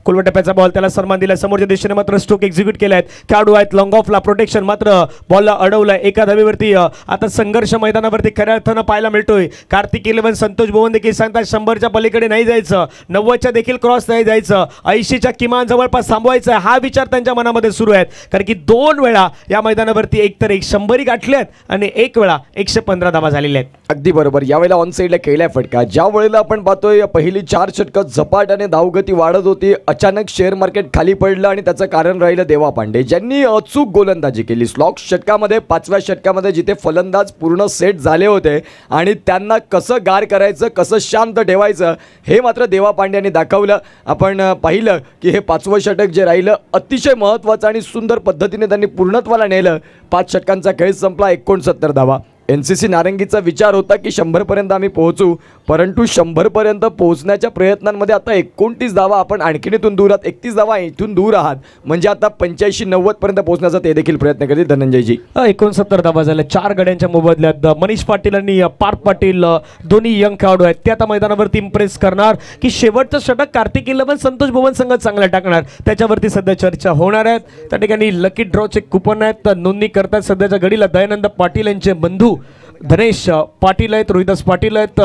खोलवर टप्प्याचा बॉल, त्याला सन्मान दिला. समोरच्या दिशेने मात्र स्ट्रोक एक्झिक्यूट केला आहेत. खेळाडू आहेत लॉंग ऑफला, प्रोटेक्शन मात्र बॉलला अडवलाय. एका धावेवरती आता संघर्ष मैदानावरती खऱ्या अर्थानं पाहायला मिळतोय. कार्तिक 11 संतोष भुवन देखील सांगतात 100च्या पलीकडे नाही जायचं, 90च्या देखील क्रॉस नाही जायचं, 80च्या किमान जवळपास थांबवायचं. हा विचार त्यांच्या मनामध्ये सुरू आहे, कारण की 2 वेळा या मैदानावरती एकतर 100 गाठल्यात आणि 1 वेळा 115 धावा झालेल्या आहेत. अगदी बरोबर. यावेळेला ऑन साईडला खेळलाय फटका. ज्या वेळेला आपण पाहतोय पहिली 4 षटकं झपाट्याने धावगती वाढत होती, अचानक शेअर मार्केट खाली पडलं आणि त्याचं कारण राहिलं देवा पांडे, ज्यांनी अचूक गोलंदाजी केली. स्लॉग षटकामध्ये 5व्या षटकामध्ये जिथे फलंदाज पूर्ण सेट झाले होते आणि त्यांना कसं गार करायचं, कसं शांत ठेवायचं हे मात्र देवा पांडे यांनी दाखवलं. आपण पाहिलं की हे 5वं षटक जे राहिलं अतिशय महत्त्वाचं आणि सुंदर पद्धतीने त्यांनी पूर्णत्वाला नेलं. 5 षटकांचा खेळ संपला, 69 धावा. NCC नारंगीचा विचार होता की 100पर्यंत आम्ही पोहोचू, परंतु 100पर्यंत पोहोचण्याच्या प्रयत्नांमध्ये आता 29 धावा आपण आणखीन इथून दूर आहात. 31 धावा इथून दूर आहात, म्हणजे आता 85-90 पर्यंत पोहोचण्याचा ते देखील प्रयत्न करतील धनंजयजी. 69 धावा झाल्या 4 गड्यांच्या मोबदल्यात. मनीष पाटील आणि पार्थ पाटील दोन्ही यंग खेळाडू आहेत. ते आता मैदानावरती इम्प्रेस करणार की शेवटचं षटक कार्तिक 11 संतोष भुवन संघ चांगला टाकणार, त्याच्यावरती सध्या चर्चा होणार आहेत. त्या ठिकाणी लकी ड्रॉचे कुपन आहेत, नोंदणी करतात सध्याच्या घडीला दयानंद पाटील यांचे बंधू धनेश पाटील आहेत, रोहिदास पाटील आहेत.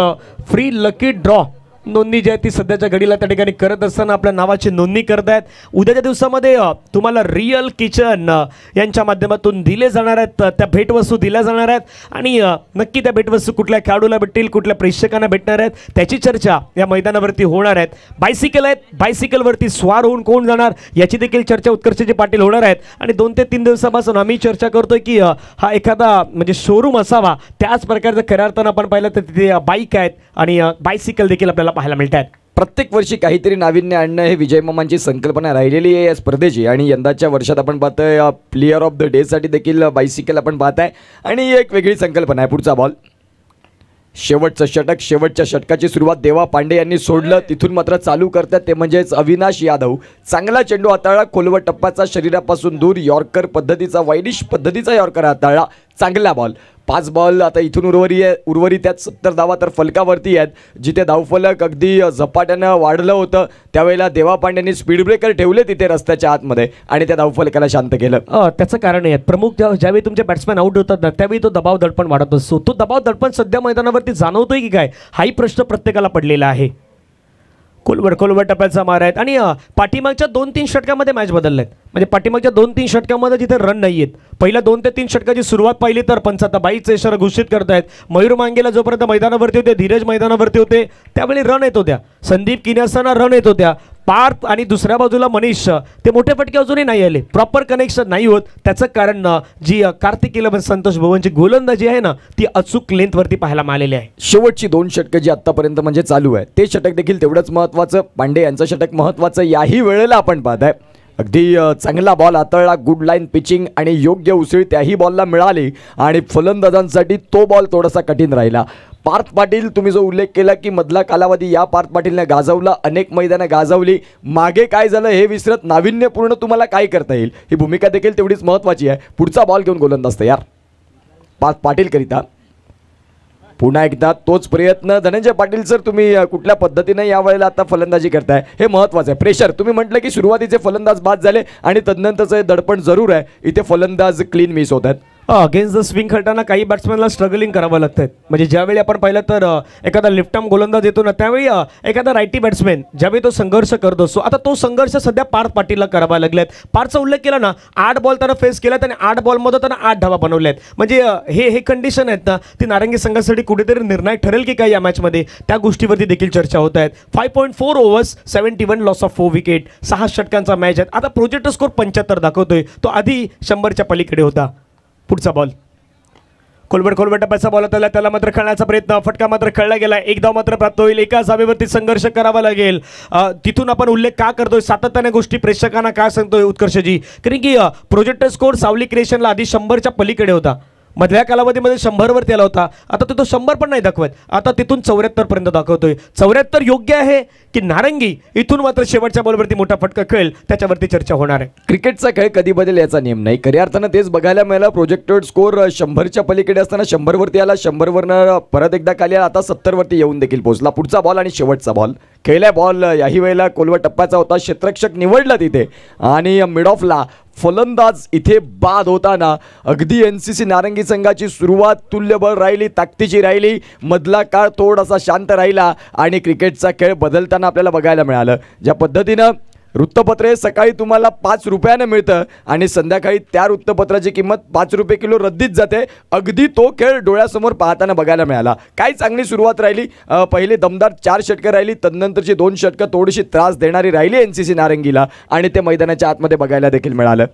फ्री लकी ड्रॉ नोंदणी जी आहे ती सध्याच्या घडीला त्या ठिकाणी करत असताना आपल्या नावाची नोंदणी करतायत. उद्याच्या दिवसामध्ये तुम्हाला रिअल किचन यांच्या माध्यमातून दिले जाणार आहेत, त्या भेटवस्तू दिल्या जाणार आहेत आणि नक्की त्या भेटवस्तू कुठल्या खेळाडूला भेटतील, कुठल्या प्रेक्षकांना भेटणार आहेत त्याची चर्चा या मैदानावरती होणार आहेत. बायसिकल आहेत, बायसिकलवरती स्वार होऊन कोण जाणार याची देखील चर्चा उत्कर्षजी पाटील होणार आहेत. आणि 2 ते 3 दिवसापासून आम्ही चर्चा करतोय की हा एखादा म्हणजे शोरूम असावा, त्याच प्रकारचं खऱ्या अर्थानं आपण पाहिलं तर तिथे बाईक आहेत आणि बायसिकल देखील आपल्याला पाहायला मिळतात. प्रत्येक वर्षी काहीतरी नाविन्य आणणं हे विजय मामांची संकल्पना राहिलेली आहे या स्पर्धेची आणि यंदाच्या वर्षात आपण पाहतोय प्लेयर ऑफ द डे साठी देखील बायसिकल आपण पाहताय आणि एक वेगळी संकल्पना आहे. पुढचा बॉल, शेवटचं षटक. शेवटच्या षटकाची सुरुवात देवा पांडे यांनी सोडलं, तिथून मात्र चालू करतात ते म्हणजेच अविनाश यादव. चांगला चेंडू हाताळला, खोलवर टप्प्याचा शरीरापासून दूर यॉर्कर पद्धतीचा, वायडिश पद्धतीचा यॉर्कर हाताळला. चांगला बॉल. 5 बॉल आता इथून उर्वरित आहेत. 70 धावा तर फलकावरती आहेत. जिथे धावफलक अगदी झपाट्यानं वाढलं होतं त्यावेळेला देवा पांड्यांनी स्पीड ब्रेकर ठेवले तिथे रस्त्याच्या आतमध्ये आणि त्या धावफलकाला शांत केलं. त्याचं कारण आहे प्रमुख ज्यावेळी तुमचे बॅट्समॅन आउट होतात ना त्यावेळी तो दबाव दडपण वाढत असतो. तो दबाव दडपण सध्या मैदानावरती जाणवतोय की काय, हाही प्रश्न प्रत्येकाला पडलेला आहे. खोलवर टप्प्याचा मार आहेत आणि पाठीमागच्या 2-3 षटकामध्ये मॅच बदलले आहेत. म्हणजे पाठीमागच्या 2-3 षटकामध्ये जिथे रन नाही आहेत, पहिल्या 2 ते 3 षटकाची सुरुवात पाहिली तर पंच आता 22चा इशारा घोषित करतायत. मयूर मांगेला जोपर्यंत मैदानावरती होते, धीरज मैदानावरती होते त्यावेळी रन येत होत्या, संदीप किन्यासांना रन येत होत्या, पार्थ आणि दुसऱ्या बाजूला मनीष ते मोठे फटके अजूनही नाही आले, प्रॉपर कनेक्शन नाही होत. त्याचं कारण जी कार्तिक इलेव्हन संतोष भुवनची गोलंदाजी आहे ना ती अचूक लेंथवरती पाहायला मिळालेली आहे. शेवटची 2 षटकं जी आतापर्यंत म्हणजे चालू आहे ते षटक देखील तेवढंच महत्त्वाचं. पांडे यांचं षटक महत्त्वाचं याही वेळेला आपण पाहताय. अगदी चांगला बॉल हाताळला, गुड लाईन पिचिंग आणि योग्य उसळी त्याही बॉलला मिळाली आणि फलंदाजांसाठी तो बॉल थोडासा कठीण राहिला. पार्थ पाटील तुम्ही जो उल्लेख केला की मधला कालावधी या पार्थ पाटीलने गाजवला, अनेक मैदानं गाजवली, मागे काय झालं हे विसरत नाविन्यपूर्ण तुम्हाला काय करता येईल ही भूमिका देखील तेवढीच महत्त्वाची आहे. पुढचा बॉल घेऊन गोलंदाज तयार पार्थ पाटील करिता. पुन्हा एकदा तोच प्रयत्न. धनंजय पाटील सर तुम्ही कुठल्या पद्धतीने यावेळेला आता फलंदाजी करताय हे महत्त्वाचं आहे. प्रेशर तुम्ही म्हटलं की सुरुवातीचे फलंदाज बाद झाले आणि तदनंतरचं दडपण जरूर आहे, इथे फलंदाज क्लीन मिस होत आहेत. अगेन्स्ट द स्विंग खेळताना काही बॅट्समॅनला स्ट्रगलिंग करावं लागतं. म्हणजे ज्यावेळी आपण पाहिलं तर एखादा लेफ्ट आर्म गोलंदाज येतो ना त्यावेळी एखादा रायटी बॅट्समॅन ज्यावेळी तो संघर्ष करत असतो. आता तो संघर्ष सध्या पार्थ पाटीलला करावा लागलेत. पार्थचा उल्लेख केला ना 8 बॉल त्यानं फेस केला आणि 8 बॉलमध्ये त्यानं 8 धावा बनवल्यात. म्हणजे हे कंडिशन आहेत ना ती नारंगी संघासाठी कुठेतरी निर्णायक ठरेल की काय या मॅचमध्ये त्या गोष्टीवरती देखील चर्चा होत आहेत. 5.4 ओव्हर्स 71 लॉस ऑफ 4 विकेट 6 षटकांचा मॅच आहे. आता प्रोजेक्ट स्कोर 75 दाखवतोय, तो आधी 100च्या पलीकडे होता. पुढचा बॉल खोलवर टप्प्याचा बॉल होता, त्याला मात्र खेळण्याचा प्रयत्न, फटका मात्र खेळला गेला. एक धाव मात्र प्राप्त होईल. एका जागेवरती संघर्ष करावा लागेल. तिथून आपण उल्लेख का करतोय सातत्याने गोष्टी प्रेक्षकांना काय सांगतोय उत्कर्षजी, कारण की प्रोजेक्ट स्कोर सावली क्रिएशनला आधी 100च्या पलीकडे होता, मधल्या कालावधीमध्ये 100 वरती आला होता. आता तो 100 पण नाही दाखवत, आता तिथून 74 पर्यंत दाखवतोय. 74 योग्य आहे की नारंगी इथून मात्र शेवटच्या बॉलवरती मोठा फटका खेळ त्याच्यावरती चर्चा होणार आहे. क्रिकेटचा खेळ कधी बदल याचा नियम नाही. खऱ्या अर्थानं तेच बघायला मिळालं. प्रोजेक्टेड स्कोर 100च्या पलीकडे असताना 100 वरती आला, 100 वरनं परत एकदा खाली आला, आता 70 वरती येऊन देखील पोहोचला. पुढचा बॉल आणि शेवटचा बॉल खेळल्या बॉल याही वेळेला कोलवा टप्प्याचा होता. क्षेत्ररक्षक निवडला तिथे आणि मिड ऑफला फलंदाज इथे बाद होताना अगदी NCC नारंगी संघाची सुरुवात तुल्यबळ राहिली, ताकदीची राहिली. मधला काळ थोडासा शांत राहिला आणि क्रिकेटचा खेळ बदलताना आपल्याला बघायला मिळालं. ज्या पद्धतीनं वृत्तपत्रे सकाळी तुम्हाला 5 रुपयानं मिळतं आणि संध्याकाळी त्या वृत्तपत्राची किंमत 5 रुपये किलो रद्दीत जाते, अगदी तो खेळ डोळ्यासमोर पाहताना बघायला मिळाला. काय चांगली सुरुवात राहिली. पहिले दमदार 4 षटकं राहिली, तदनंतरची 2 षटकं थोडीशी त्रास देणारी राहिली NCC नारंगीला आणि ते मैदानाच्या आतमध्ये बघायला देखील मिळालं.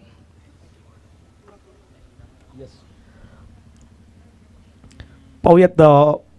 पाहूयात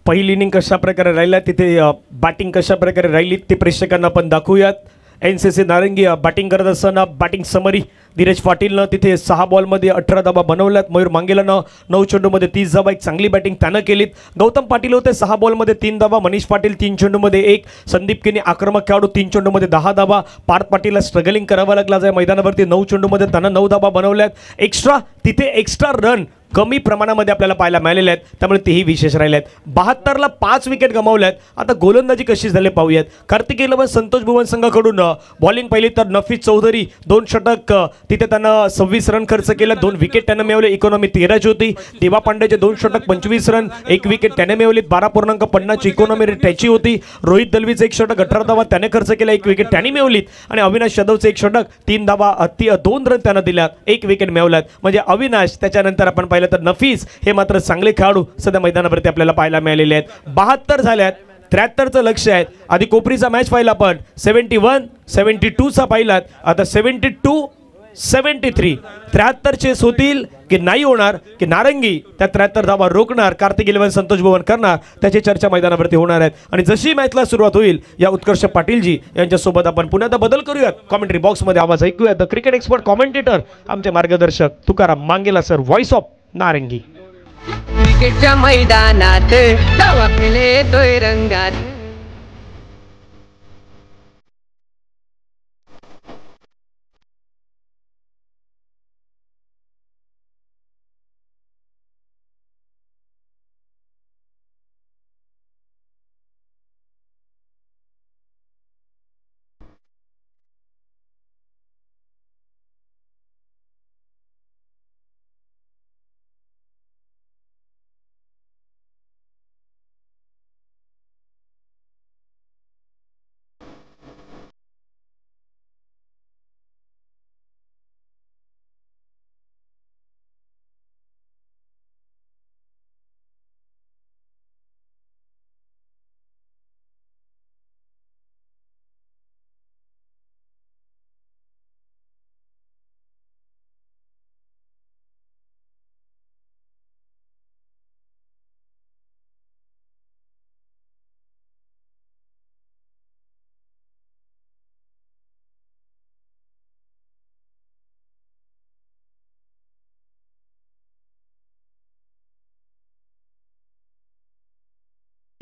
पहिली इनिंग कशा प्रकारे राहिला, तिथे बॅटिंग कशा प्रकारे राहिली ते प्रेक्षकांना आपण दाखवूयात. NCC नारंगी बॅटिंग करत असताना बॅटिंग समरी धीरज पाटीलनं तिथे 6 बॉलमध्ये 18 धावा बनवल्यात. मयूर मांगेलानं 9 चेंडूमध्ये 30 धावा, एक चांगली बॅटिंग त्यानं केलीत. गौतम पाटील होते 6 बॉलमध्ये 3 धावा, मनीष पाटील 3 चेंडूमध्ये 1, संदीप केनी आक्रमक खेळाडू 3 चेंडूमध्ये 10 धावा. पार्थ पाटीलला स्ट्रगलिंग करावं लागलं या मैदानावरती. 9 चेंडूमध्ये त्यानं 9 धावा बनवल्यात. एक्स्ट्रा रन कमी प्रमाणामध्ये आपल्याला पाहायला मिळालेले आहेत, त्यामुळे तेही विशेष राहिले आहेत. 72ला 5 विकेट गमावल्यात. आता गोलंदाजी कशी झाली पाहूयात. कार्तिक इलेव्हन संतोष भुवन संघाकडून बॉलिंग पाहिली तर नफीस चौधरी 2 षटक, तिथे त्यानं 26 रन खर्च केला, 2 विकेट त्यानं मिळवले, इकॉनॉमी 13ची होती. देवा पांडेचे 2 षटक 25 रन, 1 विकेट त्याने मिळवली, 12.50ची इकॉनॉमी रेट त्याची होती. रोहित दलवीचं 1 षटक 18 धावा त्याने खर्च केला, 1 विकेट त्याने मिळवलीत. आणि अविनाश यादवचं 1 षटक 3 धावा 2 रन त्यानं दिल्यात, 1 विकेट मिळवल्यात. म्हणजे अविनाश त्याच्यानंतर आपण पाहिलं तर नफीस हे मात्र चांगले खेळाडू सध्या मैदानावरती आपल्याला पाहायला मिळालेले आहेत. 72 झाल्यात, 73चं लक्ष आहे. आधी कोपरीचा मॅच पाहिला आपण 71 72चा पाहिलात, आता 72 73 73 चेस होतील की नाही होणार, की नारंगी त्या 73 धावा रोखणार, कार्तिक इलेव्हन संतोष भुवन करणार, त्याची चर्चा मैदानावरती होणार आहेत. आणि जशी मॅचला सुरुवात होईल या उत्कर्ष पाटीलजी यांच्यासोबत आपण पुन्हा बदल करूयात. कॉमेंट्री बॉक्समध्ये आवाज ऐकूयात. द क्रिकेट एक्सपर्ट कॉमेंटेटर आमचे मार्गदर्शक तुकाराम मांगेला सर, व्हॉइस ऑफ नारंगी. क्रिकेटच्या मैदानात धावा खेळतोय रंगात.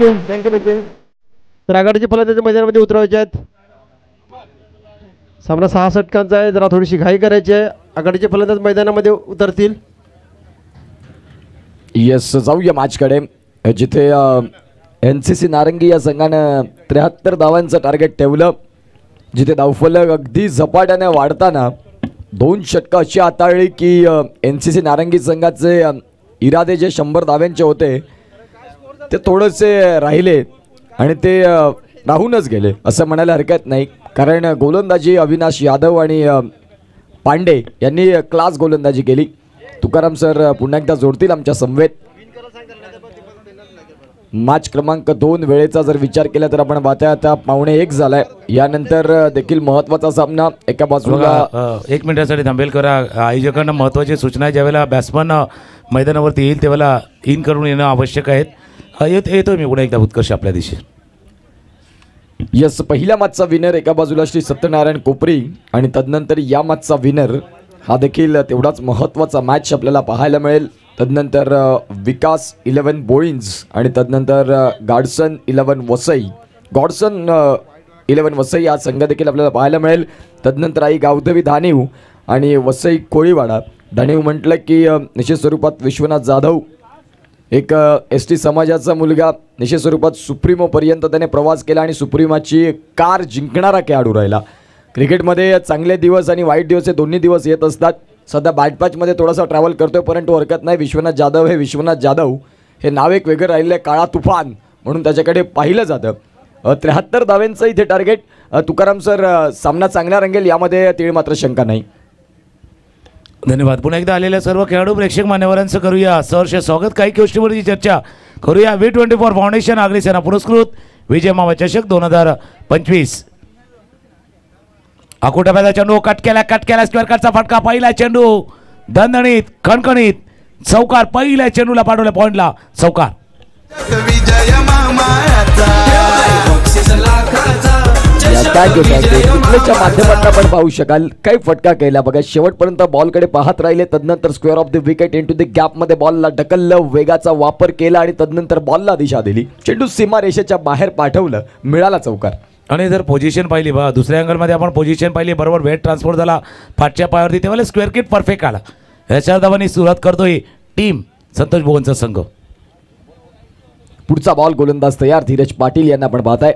थँक्यू. तर आघाडीचे फलंदाज मैदानामध्ये उतरवायचे आहेत. सामना 6 षटकांचा आहे. जरा थोडीशी घाई करायची आहे. आघाडीचे फलंदाज मैदानामध्ये उतरतील. येस, जाऊया मॅचकडे, जिथे NCC नारंगी या संघानं 73 धावांचं टार्गेट ठेवलं, जिथे धावफलक अगदी झपाट्याने वाढताना 2 षटकं अशी हाताळली की NCC नारंगी संघाचे इरादे जे 100 धाव्यांचे होते ते थोडेसे राहिले आणि ते राहूनच गेले असं म्हणायला हरकत नाही. कारण गोलंदाजी अविनाश यादव आणि पांडे यांनी क्लास गोलंदाजी केली. तुकाराम सर पुन्हा एकदा जोडतील आमच्या समवेत. मॅच क्रमांक 2 वेळेचा जर विचार केला तर आपण पाहतोय आता 1:15 झालाय. यानंतर देखील महत्वाचा सामना. एका बाजूला 1 मिनिटासाठी थांबेल करा. आयोजकांना महत्त्वाची सूचना, ज्यावेळेला बॅट्समन मैदानावरती येईल त्यावेळेला इन करून येणं आवश्यक आहेत. येतोय मी पुन्हा एकदा उत्कर्ष आपल्या दिशेने. यस, पहिल्या मॅचचा विनर एका बाजूला श्री सत्यनारायण कोपरी आणि तदनंतर या मॅचचा विनर हा देखील तेवढाच महत्त्वाचा मॅच आपल्याला पाहायला मिळेल. तदनंतर विकास 11 बोईन्स आणि तदनंतर गॉडसन 11 वसई हा संघ देखील आपल्याला पाहायला मिळेल. तदनंतर आई गावधवी धानीव आणि वसई कोळीवाडा. धानीव म्हटलं की निश्चित स्वरूपात विश्वनाथ जाधव, एक ST समाजाचा मुलगा, निश्चित स्वरूपात सुप्रीमोपर्यंत त्याने प्रवास केला आणि सुप्रीमाची कार जिंकणारा खेळाडू राहिला. क्रिकेटमध्ये चांगले दिवस आणि वाईट दिवस हे दोन्ही दिवस येत असतात. सध्या बॅटपॅचमध्ये थोडासा ट्रॅव्हल करतोय परंतु हरकत नाही. विश्वनाथ जाधव हे नाव एक वेगळं राहिलं आहे, काळा तुफान म्हणून त्याच्याकडे पाहिलं जातं. 73 धाव्यांचं इथे टार्गेट. तुकाराम सर, सामना चांगला रंगेल यामध्ये तीळ मात्र शंका नाही. धन्यवाद. पुन्हा एकदा आलेल्या सर्व खेळाडू प्रेक्षक मान्यवरांचं करूया सहर्ष स्वागत. काही गोष्टीवरची चर्चा करूया. V24 फाउंडेशन आगरी सेना पुरस्कृत विजय मामा चषक 2025. आकुटाब्याचा चेंडू कट केला स्क्वेअर कटचा फटका. पहिला चेंडू दणदणीत खणखणीत चौकार. पहिल्या चेंडूला पाठवल्या पॉइंटला चौकार. विजय मामाचा डिस्प्लेच्या माध्यमातून आपण पाहू शकाल काय फटका केला बघा. शेवटपर्यंत बॉलकडे पाहत राहिले. तदनंतर square of the wicket into the गॅपमध्ये बॉलला ढकललं, वेगाचा वापर केला आणि तदनंतर बॉलला दिशा दिली. चेंडू सीमा रेषेच्या बाहेर पाठवलं, मिळाला चौकार. आणि जर पोझिशन पाहिली बघा, दुसऱ्या अँगलमध्ये आपण पोझिशन पाहिली, बरोबर वेट ट्रान्सफर झाला पाठच्या पायावरती, तेव्हा स्क्वेअर किट परफेक्ट आला. ह्याच्या धावांनी सुरुवात करतोय टीम संतोष भुवनचा संघ. पुढचा बॉल गोलंदाज तयार. धीरज पाटील यांना आपण पाहताय.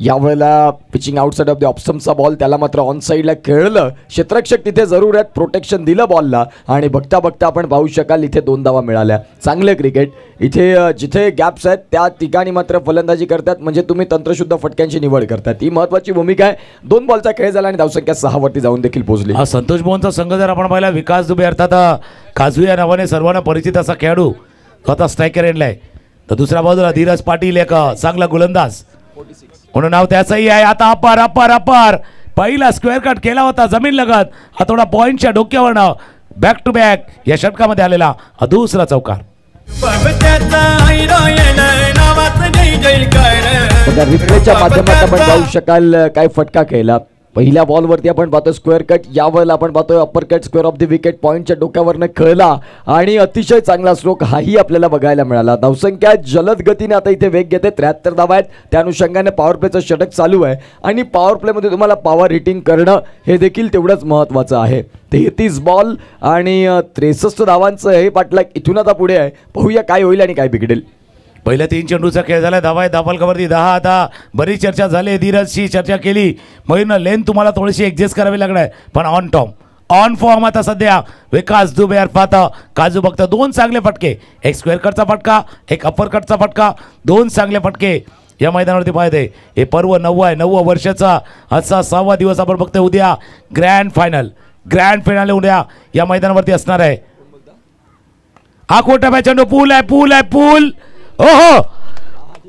यावेळेला पिचिंग आउटसाइड ऑफ द ऑप्शनचा बॉल, त्याला मात्र ऑन साईडला खेळलं. क्षेत्ररक्षक तिथे जरूर आहेत, प्रोटेक्शन दिलं बॉलला आणि बघता बघता आपण पाहू शकाल इथे 2 धावा मिळाल्या. चांगलं क्रिकेट. इथे जिथे गॅप्स आहेत त्या ठिकाणी मात्र फलंदाजी करतात, म्हणजे तुम्ही तंत्रशुद्ध फटक्यांची निवड करतात. ही महत्त्वाची भूमिका आहे. 2 बॉलचा खेळ झाला आणि धावसंख्या 6 वरती जाऊन देखील पोहोचली. हा संतोष भुवनचा संघ जर आपण पाहिला, विकास दुबे अर्थात काजू या नावाने सर्वांना परिचित असा खेळाडू स्वतः स्ट्रायकर एंडला आहे. तर दुसऱ्या बाजूला धीरज पाटील एक चांगला गोलंदाज म्हणून नाव त्याचंही आहे. आता अपार पहिला स्क्वेअर कट केला होता जमीन लगत. हा थोडा पॉइंटच्या डोक्यावरनं बॅक टू बॅक या षटकामध्ये आलेला हा दुसरा चौकार. रिप्लेच्या माध्यमातून आपण पाहू शकाल काय फटका केला. पहिल्या बॉलवरती आपण पाहतो स्क्वेअर कट, यावेळेला आपण पाहतोय upper cut square of the wicket पॉईंटच्या डोक्यावरनं खेळला आणि अतिशय चांगला स्ट्रोक हाही आपल्याला बघायला मिळाला. धावसंख्या जलद गतीने आता इथे वेग घेते. 73 धावा आहेत. त्या अनुषंगाने पॉवर प्लेचं षटक चालू आहे आणि पॉवर प्लेमध्ये तुम्हाला पॉवर हिटिंग करणं हे देखील तेवढंच महत्त्वाचं आहे. 33 बॉल आणि 63 धावांचं हे पाठलाग इथून आता पुढे आहे. पाहूया काय होईल आणि काय बिघडेल. पहिल्या 3 चेंडूचा खेळ झाला. धावा आहे धावफलकावरती 10. आता बरीच चर्चा झाली, धीरजशी चर्चा केली. मयूरनं लेन तुम्हाला थोडीशी ॲडजस्ट करावी लागणार, पण ऑन फॉर्म आता सध्या विकास दुबे अर्थात काजू भक्त. 2 चांगले फटके, एक स्क्वेअर कटचा फटका, एक अप्पर कटचा फटका, 2 चांगले फटके या मैदानावरती पाहते. हे पर्व 9 आहे, 9 वर्षाचा आजचा 6वा दिवस आपण बघतोय. उद्या ग्रँड फायनल उद्या या मैदानावरती असणार आहे. आखोटा चेंडू पूल आहे. ओहो,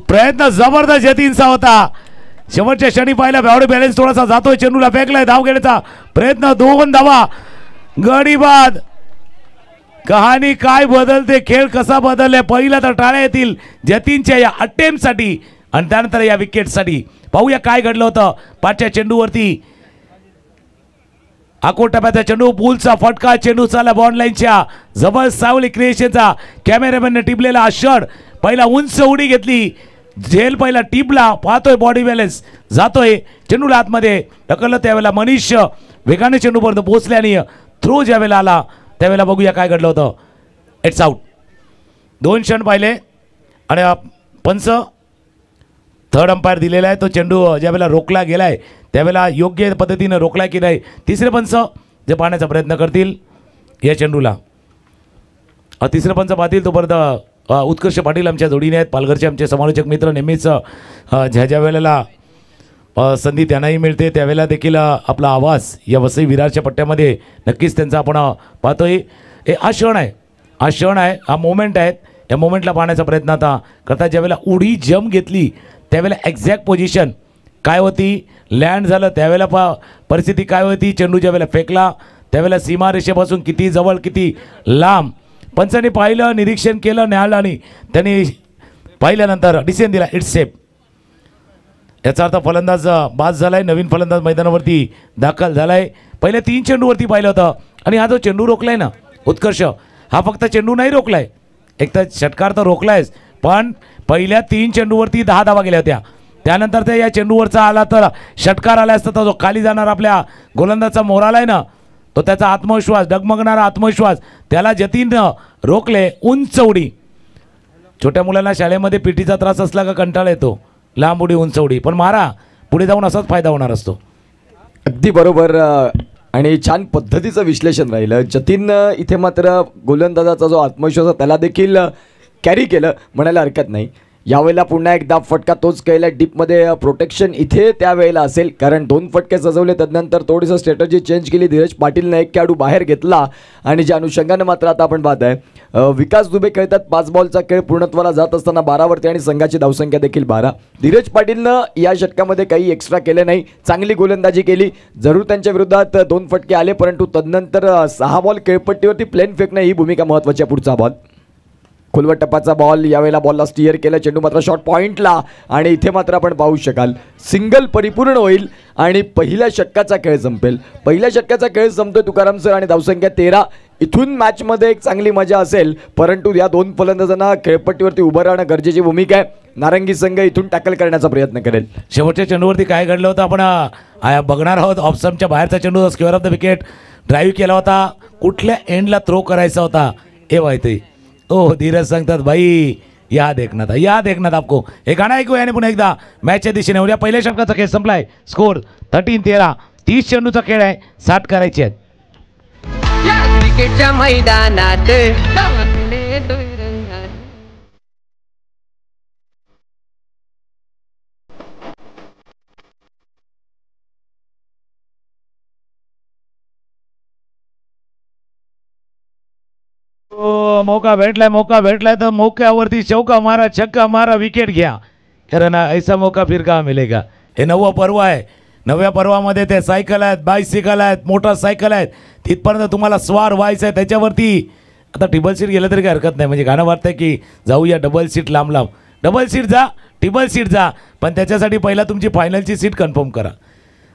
प्रयत्न जबरदस्त यतीनचा होता. शेवटच्या क्षणी पाहिला बॅवडी बॅलन्स थोडासा जातोय, चेंडूला फेकलाय, धाव घेण्याचा प्रयत्न, 2 धावा, गडी बाद. कहाणी काय बदलते, खेळ कसा बदललाय. पहिला तर टाळ्या येतील जतीनच्या या अटेम्प्टसाठी आणि त्यानंतर या विकेटसाठी. पाहूया काय घडलं होतं. पाचच्या चेंडूवरती आकोटाप्याचा चेंडू, पूलचा फटका, चेंडू चालला बॉन्ड लाईनच्या जबरदस्त सावली क्रिएशनचा. कॅमेरामॅनने टिपलेला षड पहिला उंच उडी घेतली, झेल पहिला टिपला, पाहतोय बॉडी बॅलन्स जातोय, चेंडूला आतमध्ये ढकललं, त्यावेळेला मनीष वेगाने चेंडूपर्यंत पोहोचले आणि थ्रो ज्यावेळेला आला त्यावेळेला बघूया काय घडलं होतं. It's out. 2 क्षण पाहिले आणि पंच थर्ड अंपायर दिलेला आहे. तो चेंडू ज्यावेळेला रोखला गेलाय त्यावेळेला योग्य पद्धतीनं रोखला की नाही, तिसरे पंच जे पाहण्याचा प्रयत्न करतील या चेंडूला. तिसरं पंच पाहतील तोपर्यंत उत्कर्ष पाटील आमच्या जोडीने आहेत, पालघरचे आमचे समालोचक मित्र. नेहमीच ज्या वेळेला संधी त्यांनाही मिळते त्यावेळेला देखील आपला आवाज या वसई विरारच्या पट्ट्यामध्ये नक्कीच त्यांचा आपण पाहतोय. हा क्षण आहे, हा क्षण आहे, हा मोमेंट आहे. या मोमेंटला पाहण्याचा प्रयत्न आता करता. ज्यावेळेला उडी जंप घेतली त्यावेळेला एक्झॅक्ट पोझिशन काय होती, लँड झालं त्यावेळेला परिस्थिती काय होती, चेंडू ज्यावेळेला फेकला त्यावेळेला सीमारेषेपासून किती जवळ किती लांब. पंचांनी पाहिलं, निरीक्षण केलं, न्यायालय आणि त्यांनी पाहिल्यानंतर डिसिजन दिला, इट्स सेफ. याचा अर्थ फलंदाज बाद झालाय, नवीन फलंदाज मैदानावरती दाखल झालाय. पहिल्या 3 चेंडूवरती पाहिलं होतं आणि हा जो चेंडू रोखलाय ना उत्कर्ष, हा फक्त चेंडू नाही रोखलाय, एक तर षटकार तर रोखलायच, पण पहिल्या 3 चेंडूवरती 10 धावा गेल्या होत्या. त्यानंतर त्या या चेंडूवरचा आला तर षटकार आला असता तर जो खाली जाणार आपल्या गोलंदाजचा मोराला आहे ना, तो त्याचा आत्मविश्वास, डगमगणारा आत्मविश्वास, त्याला जतीनं रोखले. उंच उडी. छोट्या मुलांना शाळेमध्ये पिटीचा त्रास असला का कंटाळा येतो, लांब उडी उंच उडी, पण मारा पुढे जाऊन असाच फायदा होणार असतो. अगदी बरोबर आणि छान पद्धतीचं विश्लेषण राहिलं. जतीन इथे मात्र गोलंदाजाचा जो आत्मविश्वास त्याला देखील कॅरी केलं म्हणायला हरकत नाही. यावेळेला पुन्हा एकदा फटका तोच केला डीपमध्ये. प्रोटेक्शन इथे त्यावेळेला असेल कारण 2 फटके सजवले, त्यानंतर थोडीसं स्ट्रॅटजी चेंज केली. धीरज पाटीलनं एक खेळाडू बाहेर घेतला आणि ज्या अनुषंगानं मात्र आता आपण पाहत आहे विकास दुबे खेळतात. 5 बॉलचा खेळ पूर्णत्वाला जात असताना 12 वरती आणि संघाची धावसंख्या देखील 12. धीरज पाटीलनं या षटकामध्ये काही एक्स्ट्रा केलं नाही, चांगली गोलंदाजी केली. जरूर त्यांच्या विरोधात 2 फटके आले परंतु तदनंतर 6 बॉल खेळपट्टीवरती प्लेन फेकणं ही भूमिका महत्त्वाची आहे. पुढचा बॉल खोलवर टप्पाचा बॉल, यावेळेला बॉलला स्टिअर केलं, चेंडू मात्र शॉर्ट पॉईंटला आणि इथे मात्र आपण पाहू शकाल सिंगल परिपूर्ण होईल आणि पहिल्या षटकाचा खेळ संपेल. पहिल्या षटकाचा खेळ संपतोय तुकाराम सर आणि धावसंख्या 13. इथून मॅचमध्ये एक चांगली मजा असेल परंतु या 2 फलंदाजांना खेळपट्टीवरती उभं राहणं गरजेची भूमिका आहे. नारंगी संघ इथून टॅकल करण्याचा प्रयत्न करेल. शेवटच्या चेंडूवरती काय घडलं होतं आपण बघणार आहोत. ऑफस्टंपच्या बाहेरचा चेंडू square of the wicket drive केला होता, कुठल्या एंडला थ्रो करायचा होता हे माहिती. ओ धीरज सांगतात भाई या देखना था, या देखना था आपको. हे गाणं ऐकूया आणि पुन्हा एकदा मॅचच्या दिशेने उद्या पहिल्या षटकाचा खेळ संपलाय. स्कोर 13-13. 30 चेंडूचा खेळ आहे, 60 करायचे आहेत. क्रिकेटच्या मैदानात मौका भेटलाय तर मौक्यावरती चौका मारा, छक्का मारा, विकेट घ्या. कारण ऐसा मौका फिर का मिलेगा. हे 9वं पर्व आहे. 9व्या पर्वामध्ये ते सायकल आहेत, बायसिकल आहेत, मोटरसायकल आहेत, तिथपर्यंत तुम्हाला स्वार व्हायचं आहे. त्याच्यावरती आता टिबल सीट गेलं तरी काही हरकत नाही. म्हणजे गाणं वाटतंय की जाऊया डबल सीट लांब लांब. डबल सीट जा, टिबल सीट जा, पण त्याच्यासाठी पहिला तुमची फायनलची सीट कन्फर्म करा.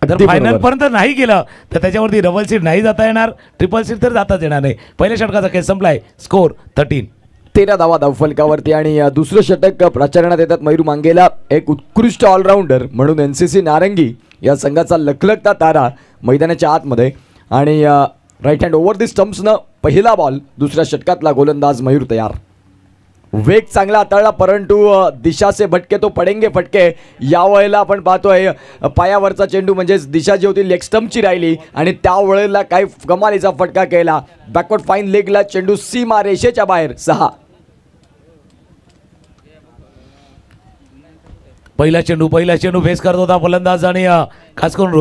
जर फायनलपर्यंत नाही गेलं तर त्याच्यावरती डबल सीट नाही जाता येणार, ट्रिपल सीट तर जाताच येणार नाही. पहिल्या षटकाचा खेळ संपलाय. स्कोर 13 धावा धावफलकावरती आणि दुसरं षटक प्रचारणात येतात मयूर मांगेला. एक उत्कृष्ट ऑलराऊंडर म्हणून NCC नारंगी या संघाचा लखलखता तारा मैदानाच्या आतमध्ये आणि राईट हँड ओव्हर दी स्टम्प्सनं पहिला बॉल. दुसऱ्या षटकातला गोलंदाज मयूर तयार. वेग चांगला हाताळला परंतु दिशा से भटके तो पडेंगे फटके. यावेळेला आपण पाहतोय पायावरचा चेंडू म्हणजेच दिशा जी होती लेग स्टम्पची राहिली आणि त्यावेळेला काय कमालीचा फटका केला. बॅकवर्ड फाईन लेगला चेंडू सीमा रेषेच्या बाहेर. 6. पहिला चेंडू फेस करत होता फलंदाज आणि खास करून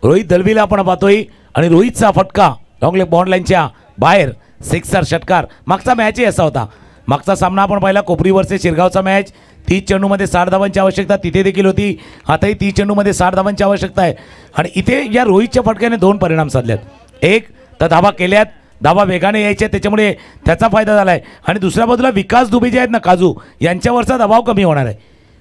रोहित दलवीला आपण पाहतोय आणि रोहितचा फटका लॉंग लेग बॉन्ड लाईनच्या बाहेर. 6 षटकार. मागचा मॅचही असा होता. मागचा सामना आपण पाहिला कोपरी वर्सेस शिरगावचा मॅच. 30 चेंडूमध्ये 60 धावांची आवश्यकता तिथे देखील होती. आताही 30 चेंडूमध्ये 60 धावांची आवश्यकता आहे आणि इथे या रोहितच्या फटक्याने 2 परिणाम साधलेत. एक तर धावा केल्यात, धावा वेगाने यायच्या त्याच्यामुळे त्याचा फायदा झाला आहे आणि दुसऱ्या बाजूला विकास दुबे जे आहेत ना काजू, यांच्यावरचा दबाव कमी होणार आहे.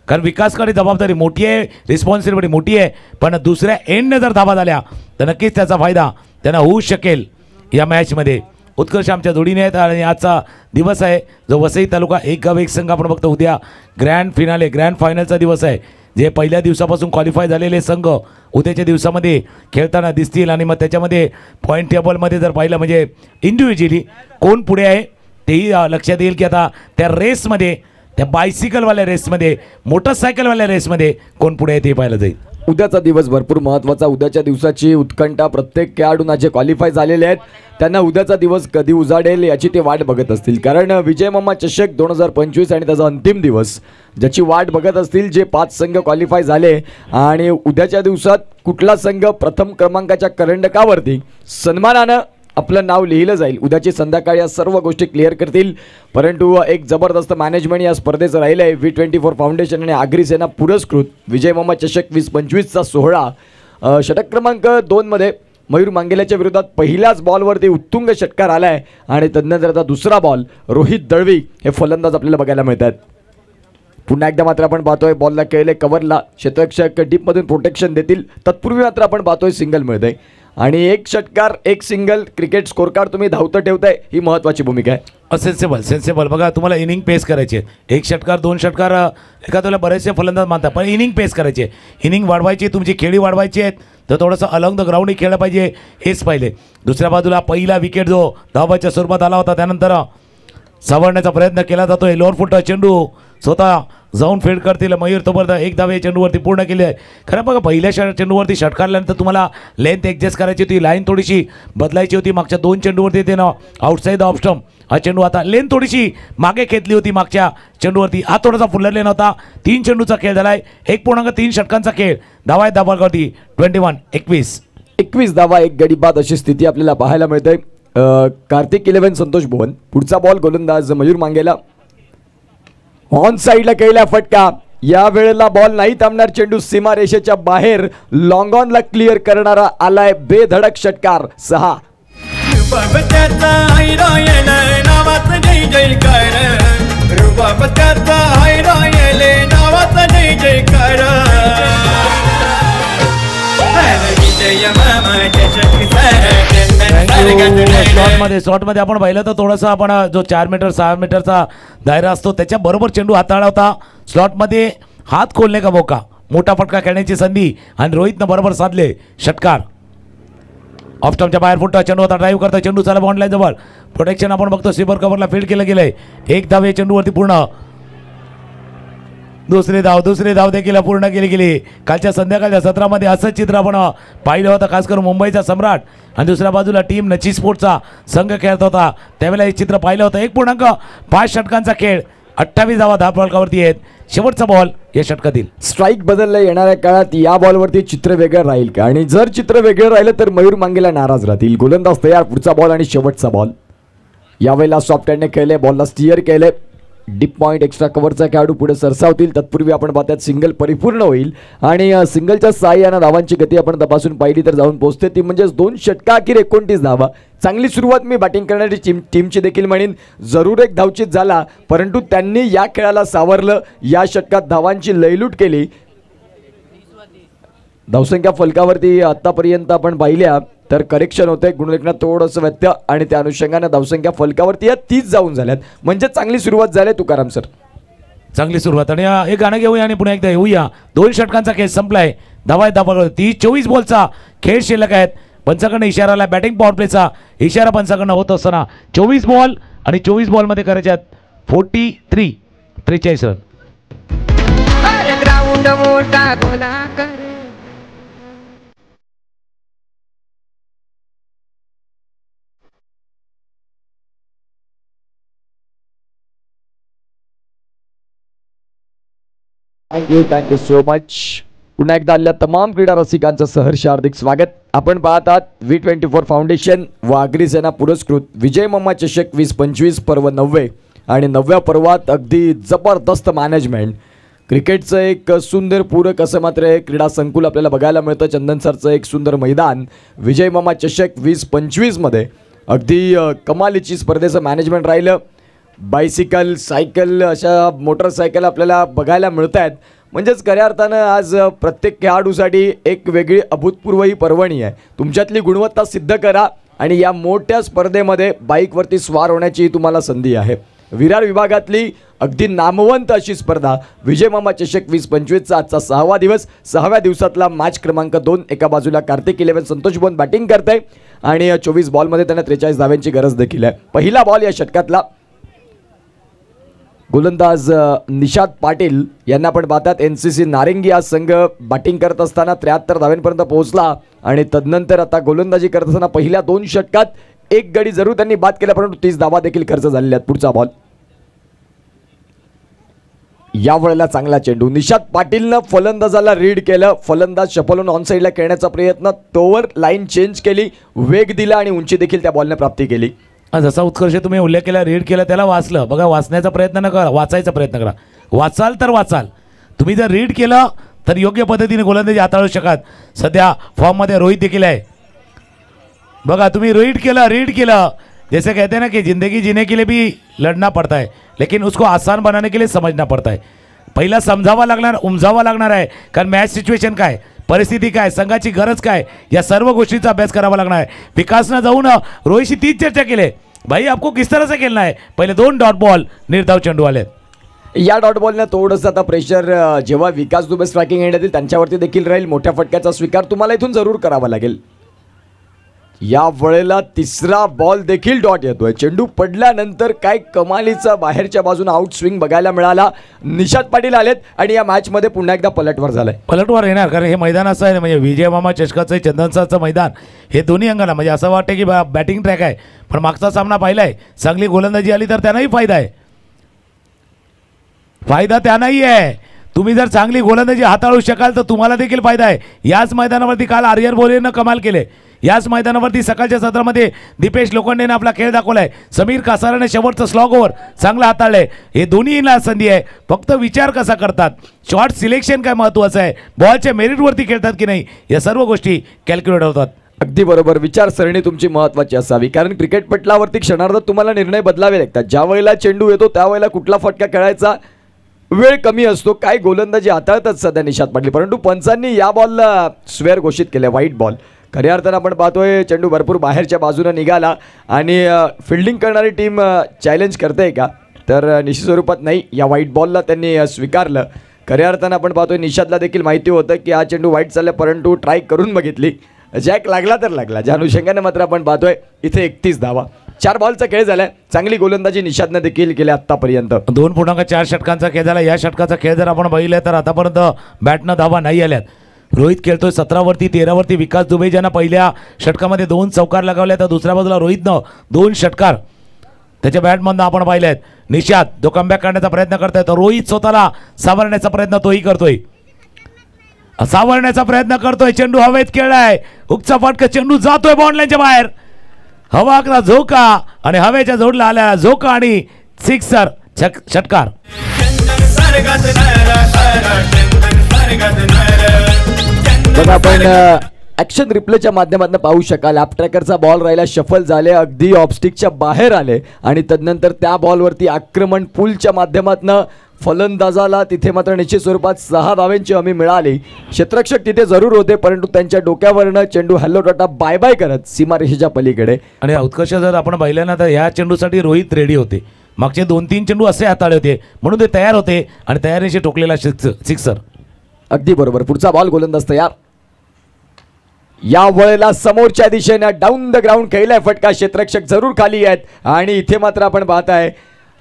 कारण विकासकडे जबाबदारी मोठी आहे, रिस्पॉन्सिबिलिटी मोठी आहे, पण दुसऱ्या एंडने जर धावा झाल्या तर नक्कीच त्याचा फायदा त्यांना होऊ शकेल या मॅचमध्ये. उत्कर्ष आमच्या जोडीने आहेत आणि आजचा दिवस आहे जो वसई तालुका एक गाव एक संघ आपण बघतो. उद्या ग्रँड फिनाले ग्रँड फायनलचा दिवस आहे. जे पहिल्या दिवसापासून क्वालिफाय झालेले संघ उद्याच्या दिवसामध्ये खेळताना दिसतील आणि मग त्याच्यामध्ये पॉईंट टेबलमध्ये जर पाहिलं म्हणजे इंडिव्हिज्युअली कोण पुढे आहे तेही लक्षात येईल की आता त्या रेसमध्ये त्या बायसिकलवाल्या रेसमध्ये मोटरसायकलवाल्या रेसमध्ये कोण पुढे आहे ते पाहायला जाईल. उद्याचा दिवस भरपूर महत्त्वाचा. उद्याच्या दिवसाची उत्कंठा प्रत्येक खेळाडूंना जे क्वालिफाय झालेले आहेत त्यांना उद्याचा दिवस कधी उजाडेल याची ते वाट बघत असतील. कारण विजय मामा चषक 2025 आणि त्याचा अंतिम दिवस ज्याची वाट बघत असतील. जे 5 संघ क्वालिफाय झाले आणि उद्याच्या दिवसात कुठला संघ प्रथम क्रमांकाच्या करंडकावरती सन्मानानं आपलं नाव लिहिलं जाईल. उद्याची संध्याकाळी या सर्व गोष्टी क्लिअर करतील. परंतु एक जबरदस्त मॅनेजमेंट या स्पर्धेचं राहिलं आहे. V24 फाउंडेशन आणि आगरी सेना पुरस्कृत विजय मामा चषक 2025चा सोहळा षटक क्रमांक 2 मध्ये मयूर मांगेल्याच्या विरोधात पहिल्याच बॉलवरती उत्तुंग षटकार आला आहे आणि तदनंतर दुसरा बॉल रोहित दळवी हे फलंदाज आपल्याला बघायला मिळतात. पुन्हा एकदा मात्र आपण पाहतोय बॉलला केले कव्हरला क्षेत्ररक्षक डीपमधून प्रोटेक्शन देतील. तत्पूर्वी मात्र आपण पाहतोय सिंगल मिळतंय आणि एक षटकार एक सिंगल क्रिकेट स्कोर कार्ड तुम्ही धावतं ठेवताय ही महत्त्वाची भूमिका आहे. सेन्सेबल बघा तुम्हाला इनिंग पेस करायचे. एक षटकार 2 षटकार एखाद्याला बरेचसे फलंदाज मानतात पण इनिंग पेस करायचे. इनिंग वाढवायची तुमची खेळी वाढवायची आहेत तर थोडंसं अलॉंग द ग्राउंडही खेळलं पाहिजे हेच पाहिले. दुसऱ्या बाजूला पहिला विकेट जो धावाच्या स्वरूपात आला होता त्यानंतर सावरण्याचा प्रयत्न केला जातोय. लोअर फुट चेंडू स्वतः जाऊन फील्ड करतील मयूर. तोपर्यंत एक धाव या चेंडूवरती पूर्ण केली आहे. खरं बघा पहिल्या चेंडूवरती षटकारल्यानंतर तुम्हाला लेंथ ॲडजस्ट करायची होती. लाईन थोडीशी बदलायची होती. मागच्या 2 चेंडूवरती ते ना आउटसाईड द ऑफ स्टंप हा चेंडू आता लेंथ थोडीशी मागे घेतली होती. मागच्या चेंडूवरती हा थोडासा फुलरले नव्हता. 3 चेंडूचा खेळ झाला आहे. 1.3 षटकांचा खेळ. धावा आहेत धाबावरती 21 धावा एक गडी बाद अशी स्थिती आपल्याला पाहायला मिळते. कार्तिक 11 संतोष भुवन. पुढचा बॉल गोलंदाज मयूर मांगेला ऑन साईडला केला फटका. या वेळेला बॉल नाही थांबणार. चेंडू सीमा रेषेच्या बाहेर लॉंग ऑनला क्लिअर करणारा आलाय बेधडक षटकार 6. शॉटमध्ये आपण पाहिलं तर थोडंसं आपण जो 4 मीटर 6 मीटरचा दायरा असतो त्याच्याबरोबर चेंडू हाताळला होता. स्लॉटमध्ये हात खोलणे का मौका. मोठा फटका खेळण्याची संधी आणि रोहितनं बरोबर साधले षटकार. ऑफ स्टंपच्या बाहेर फुटतो चेंडू होता. ड्राईव्ह करता चेंडू चाला बॉन्डलाईन जवळ. प्रोटेक्शन आपण बघतो स्वीपर कव्हरला फील्ड केलं गेलंय. एक धाव या चेंडूवरती पूर्ण. दुसरी धाव देखील पूर्ण केली गेली. कालच्या संध्याकाळच्या सत्रामध्ये असंच चित्र आपण पाहिलं होतं खास करून मुंबईचा सम्राट आणि दुसऱ्या बाजूला टीम नची स्पोर्टचा संघ खेळत होता त्यावेळेला हे चित्र पाहिलं होतं. 1.5 षटकांचा खेळ. 28 धावा धावफलकावरती आहेत. शेवटचा बॉल या षटकातील. स्ट्राईक बदलला. येणाऱ्या काळात या बॉलवरती चित्र वेगळं राहील का आणि जर चित्र वेगळं राहिलं तर मयूर मांगेला नाराज राहतील. गोलंदाज तयार. पुढचा बॉल आणि शेवटचा बॉल. यावेळेला सॉफ्ट हँडने खेळले. बॉलला स्टिअर केले. डीप पॉईंट एक्स्ट्रा कव्हरचा खेळाडू पुढे सरसावतील. तत्पूर्वी आपण पाहतात सिंगल परिपूर्ण होईल आणि सिंगलच्या सहाय्यानं धावांची गती आपण तपासून पाहिली तर जाऊन पोहोचते ती म्हणजेच 2 षटका अखेर 29 धावा. चांगली सुरुवात मी बॅटिंग करणारी टीमची देखील म्हणेन. जरूर एक धावचीत झाला परंतु त्यांनी या खेळाला सावरलं. या षटकात धावांची लयलूट केली. धावसंख्या फलकावरती आतापर्यंत आपण पाहिल्या तर करेक्शन होते. गुणलेखनात थोडंसं व्यत्यय आणि त्या अनुषंगाने धावसंख्या फलकावरती या 30 जाऊन झाल्यात म्हणजे चांगली सुरुवात झाली तुकाराम सर. चांगली सुरुवात आणि हे गाणं घेऊया आणि पुन्हा एकदा येऊया. 2 षटकांचा खेळ संपलाय. धावा 24 बॉलचा खेळ शिल्लक आहेत. पंचाकडनं इशारा आला. बॅटिंग पॉवर प्लेचा इशारा पंचाकडनं होत असताना 24 बॉल आणि 24 बॉलमध्ये करायचे आहेत 43 रन. ग्राउंड मोठा गोलाकार. Thank you so much. पुन्हा एकदा आलेल्या तमाम क्रीडा रसिकांचं सहर्ष हार्दिक स्वागत. आपण पाहत आहात V24 फाउंडेशन व आगरी सेना पुरस्कृत विजय मामा चषक 2025 पर्व 90 आणि 9व्या पर्वात अगदी जबरदस्त मॅनेजमेंट. क्रिकेटचं एक सुंदर पूरक असं मात्र हे क्रीडा संकुल आपल्याला बघायला मिळतं. चंदन सरचं एक सुंदर मैदान. विजय मामा चषक 2025 मध्ये अगदी कमालीची स्पर्धेचं मॅनेजमेंट राहिलं. बायसिकल सायकल अशा मोटरसायकल आपल्याला बघायला मिळत आहेत म्हणजेच खऱ्या अर्थानं आज प्रत्येक खेळाडूसाठी एक वेगळी अभूतपूर्व ही पर्वणी आहे. तुमच्यातली गुणवत्ता सिद्ध करा आणि या मोठ्या स्पर्धेमध्ये बाईकवरती स्वार होण्याची तुम्हाला संधी आहे. विरार विभागातली अगदी नामवंत अशी स्पर्धा विजय मामा चषक 2025चा आजचा 6वा दिवस. 6व्या दिवसातला मॅच क्रमांक 2. एका बाजूला कार्तिक 11 संतोष भुवन बॅटिंग करते आणि 24 बॉलमध्ये त्यांना 43 धाव्यांची गरज देखील आहे. पहिला बॉल या षटकातला. गोलंदाज निशाद पाटील यांना आपण पाहतात. NCC नारिंगी हा संघ बॅटिंग करत असताना 73 धाव्यांपर्यंत पोहोचला आणि तदनंतर आता गोलंदाजी करत असताना पहिल्या 2 षटकात 1 गडी जरूर त्यांनी बाद केला, परंतु 30 धावा देखील खर्च झालेल्या आहेत. पुढचा बॉल. या वेळेला चांगला चेंडू. निशाद पाटीलनं फलंदाजाला रीड केलं. फलंदाज शफलून ऑन साईडला खेळण्याचा प्रयत्न, तोवर लाईन चेंज केली, वेग दिला आणि उंची देखील त्या बॉलने प्राप्ती केली. जसा उत्कर्ष तुम्ही उल्लेख केला, रीड केला, त्याला वाचलं. बघा, वाचण्याचा प्रयत्न न करा, वाचायचा प्रयत्न करा. वाचाल तर वाचाल. तुम्ही जर रीड केलं तर योग्य पद्धतीने गोलंदाजी हाताळू शकाल. सध्या फॉर्ममध्ये रोहित देखील आहे. बघा, तुम्ही रीड केलं. जैसे कहते हैं ना कि जिंदगी जीने के लिए भी लड़ना पड़ता है, लेकिन उसको आसान बनाने के लिए समझना पड़ता है. पहिला समजावा लागणार, उमजावा लागणार आहे. कारण मॅच सिच्युएशन काय, परिस्थिती काय, संघाची गरज काय, या सर्व गोष्टींचा अभ्यास करावा लागणार आहे. विकासनं जाऊन रोहितशी तीच चर्चा केली. भाई आपको किस तरह से खेलना है. पहिले 2 डॉट बॉल निर्धाव चेंडू आले. या डॉट बॉलनं थोडंसं आता प्रेशर जेव्हा विकास दुबे स्ट्रायकिंग एंड येतील त्यांच्यावरती देखील राहील. मोठ्या फटक्याचा स्वीकार तुम्हाला इथून जरूर करावा लागेल. या वेळेला तिसरा बॉल देखील डॉट येतोय. चेंडू पडल्यानंतर काय कमालीचा बाहेरच्या बाजूने आउट स्विंग बघायला मिळाला. निशाद पाटील आलेत आणि या मॅचमध्ये पुन्हा एकदा पलटवार झालाय. पलटवार येणार, कारण हे मैदान असं आहे म्हणजे विजय मामा चषकाचं चंदनसाचं मैदान हे दोन्ही अंगाला म्हणजे असं वाटतं की बॅटिंग ट्रॅक आहे. पण मागचा सामना पाहिलाय, चांगली गोलंदाजी आली तर त्यांनाही फायदा आहे. फायदा त्यांनाही आहे. तुम्ही जर चांगली गोलंदाजी हाताळू शकाल तर तुम्हाला देखील फायदा आहे. याच मैदानावरती काल आर्यर बोलेनं कमाल केले. याच मैदानावरती सकाळच्या सत्रामध्ये दीपेश लोखंडेने आपला खेळ दाखवलाय. समीर कासाराने शेवटचं स्लॉग ओव्हर चांगलं हाताळलंय. हे दोन्हीला संधी आहे. फक्त विचार कसा करतात, शॉट सिलेक्शन काय महत्त्वाचं आहे, बॉलच्या मेरिटवरती खेळतात की नाही, या सर्व गोष्टी कॅल्क्युलेट होतात. अगदी बरोबर. विचारसरणी तुमची महत्त्वाची असावी, कारण क्रिकेट पटलावरती क्षणार्धात तुम्हाला निर्णय बदलावे लागतात. ज्या वेळेला चेंडू येतो त्यावेळेला कुठला फटका खेळायचा, वेळ कमी असतो. काय गोलंदाजी हाताळतात सध्या निशाद पाटील, परंतु पंचांनी या बॉलला स्वेअर घोषित केले, व्हाईट बॉल. खऱ्या अर्थानं आपण पाहतोय चेंडू भरपूर बाहेरच्या बाजूने निघाला आणि फिल्डिंग करणारी टीम चॅलेंज करते का, तर निश्चित स्वरूपात नाही. या व्हाईट बॉलला त्यांनी स्वीकारलं. खऱ्या अर्थानं आपण पाहतोय निशादला देखील माहिती होतं की हा चेंडू व्हाईट चालला, परंतु ट्राय करून बघितली, जॅक लागला तर लागला. ज्या अनुषंगाने मात्र आपण पाहतोय इथे 31 धावा. 4 बॉलचा खेळ झालाय. चांगली गोलंदाजी निशादनं देखील केली आतापर्यंत. 2.4 षटकांचा खेळ झाला. या षटकाचा खेळ जर आपण बघितला तर आतापर्यंत बॅटनं धावा नाही आल्यात. रोहित खेळतोय 17वरती, 13वरती विकास दुबे ज्यांना पहिल्या षटकामध्ये 2 चौकार लगावल्या, तर दुसऱ्या बाजूला रोहितनं 2 षटकार त्याच्या बॅटमधनं आपण पाहिले आहेत. निशाद जो कमबॅक करण्याचा प्रयत्न करतोय, तर रोहित स्वतःला सावरण्याचा प्रयत्न तोही करतोय. चेंडू हवेत खेळलाय, हुकचा फटका, चेंडू जातोय बॉन्डलाईनच्या बाहेर. हवाकला झोका आणि हवेच्या जोडला आल्या झोका आणि सिक्सर षटकार. बघा, आपण ॲक्शन रिप्लेच्या माध्यमातून पाहू शकाल. ॲप ट्रॅकरचा बॉल राहिला, शफल झाले, अगदी ऑफस्टिकच्या बाहेर आले आणि तदनंतर त्या बॉलवरती आक्रमण पूलच्या माध्यमातून फलंदाजाला तिथे मात्र निश्चित स्वरूपात 6 धाव्यांची हमी मिळाली. क्षेत्ररक्षक तिथे जरूर होते, परंतु त्यांच्या डोक्यावरनं चेंडू हॅलो टाटा बाय बाय करत सीमारेषेच्या पलीकडे. आणि उत्कर्ष जर आपण पाहिलं ना, तर या चेंडूसाठी रोहित रेडी होते. मागचे 2-3 चेंडू असे हाताळले होते म्हणून ते तयार होते आणि तयारीशी टोकलेला सिक्सर. अगदी बरोबर. पुढचा बॉल गोलंदाज तयार. या वेळेला समोरच्या दिशेने डाऊन द ग्राउंड खेळलाय फटका. क्षेत्ररक्षक जरूर खाली आहेत आणि इथे मात्र आपण पाहताय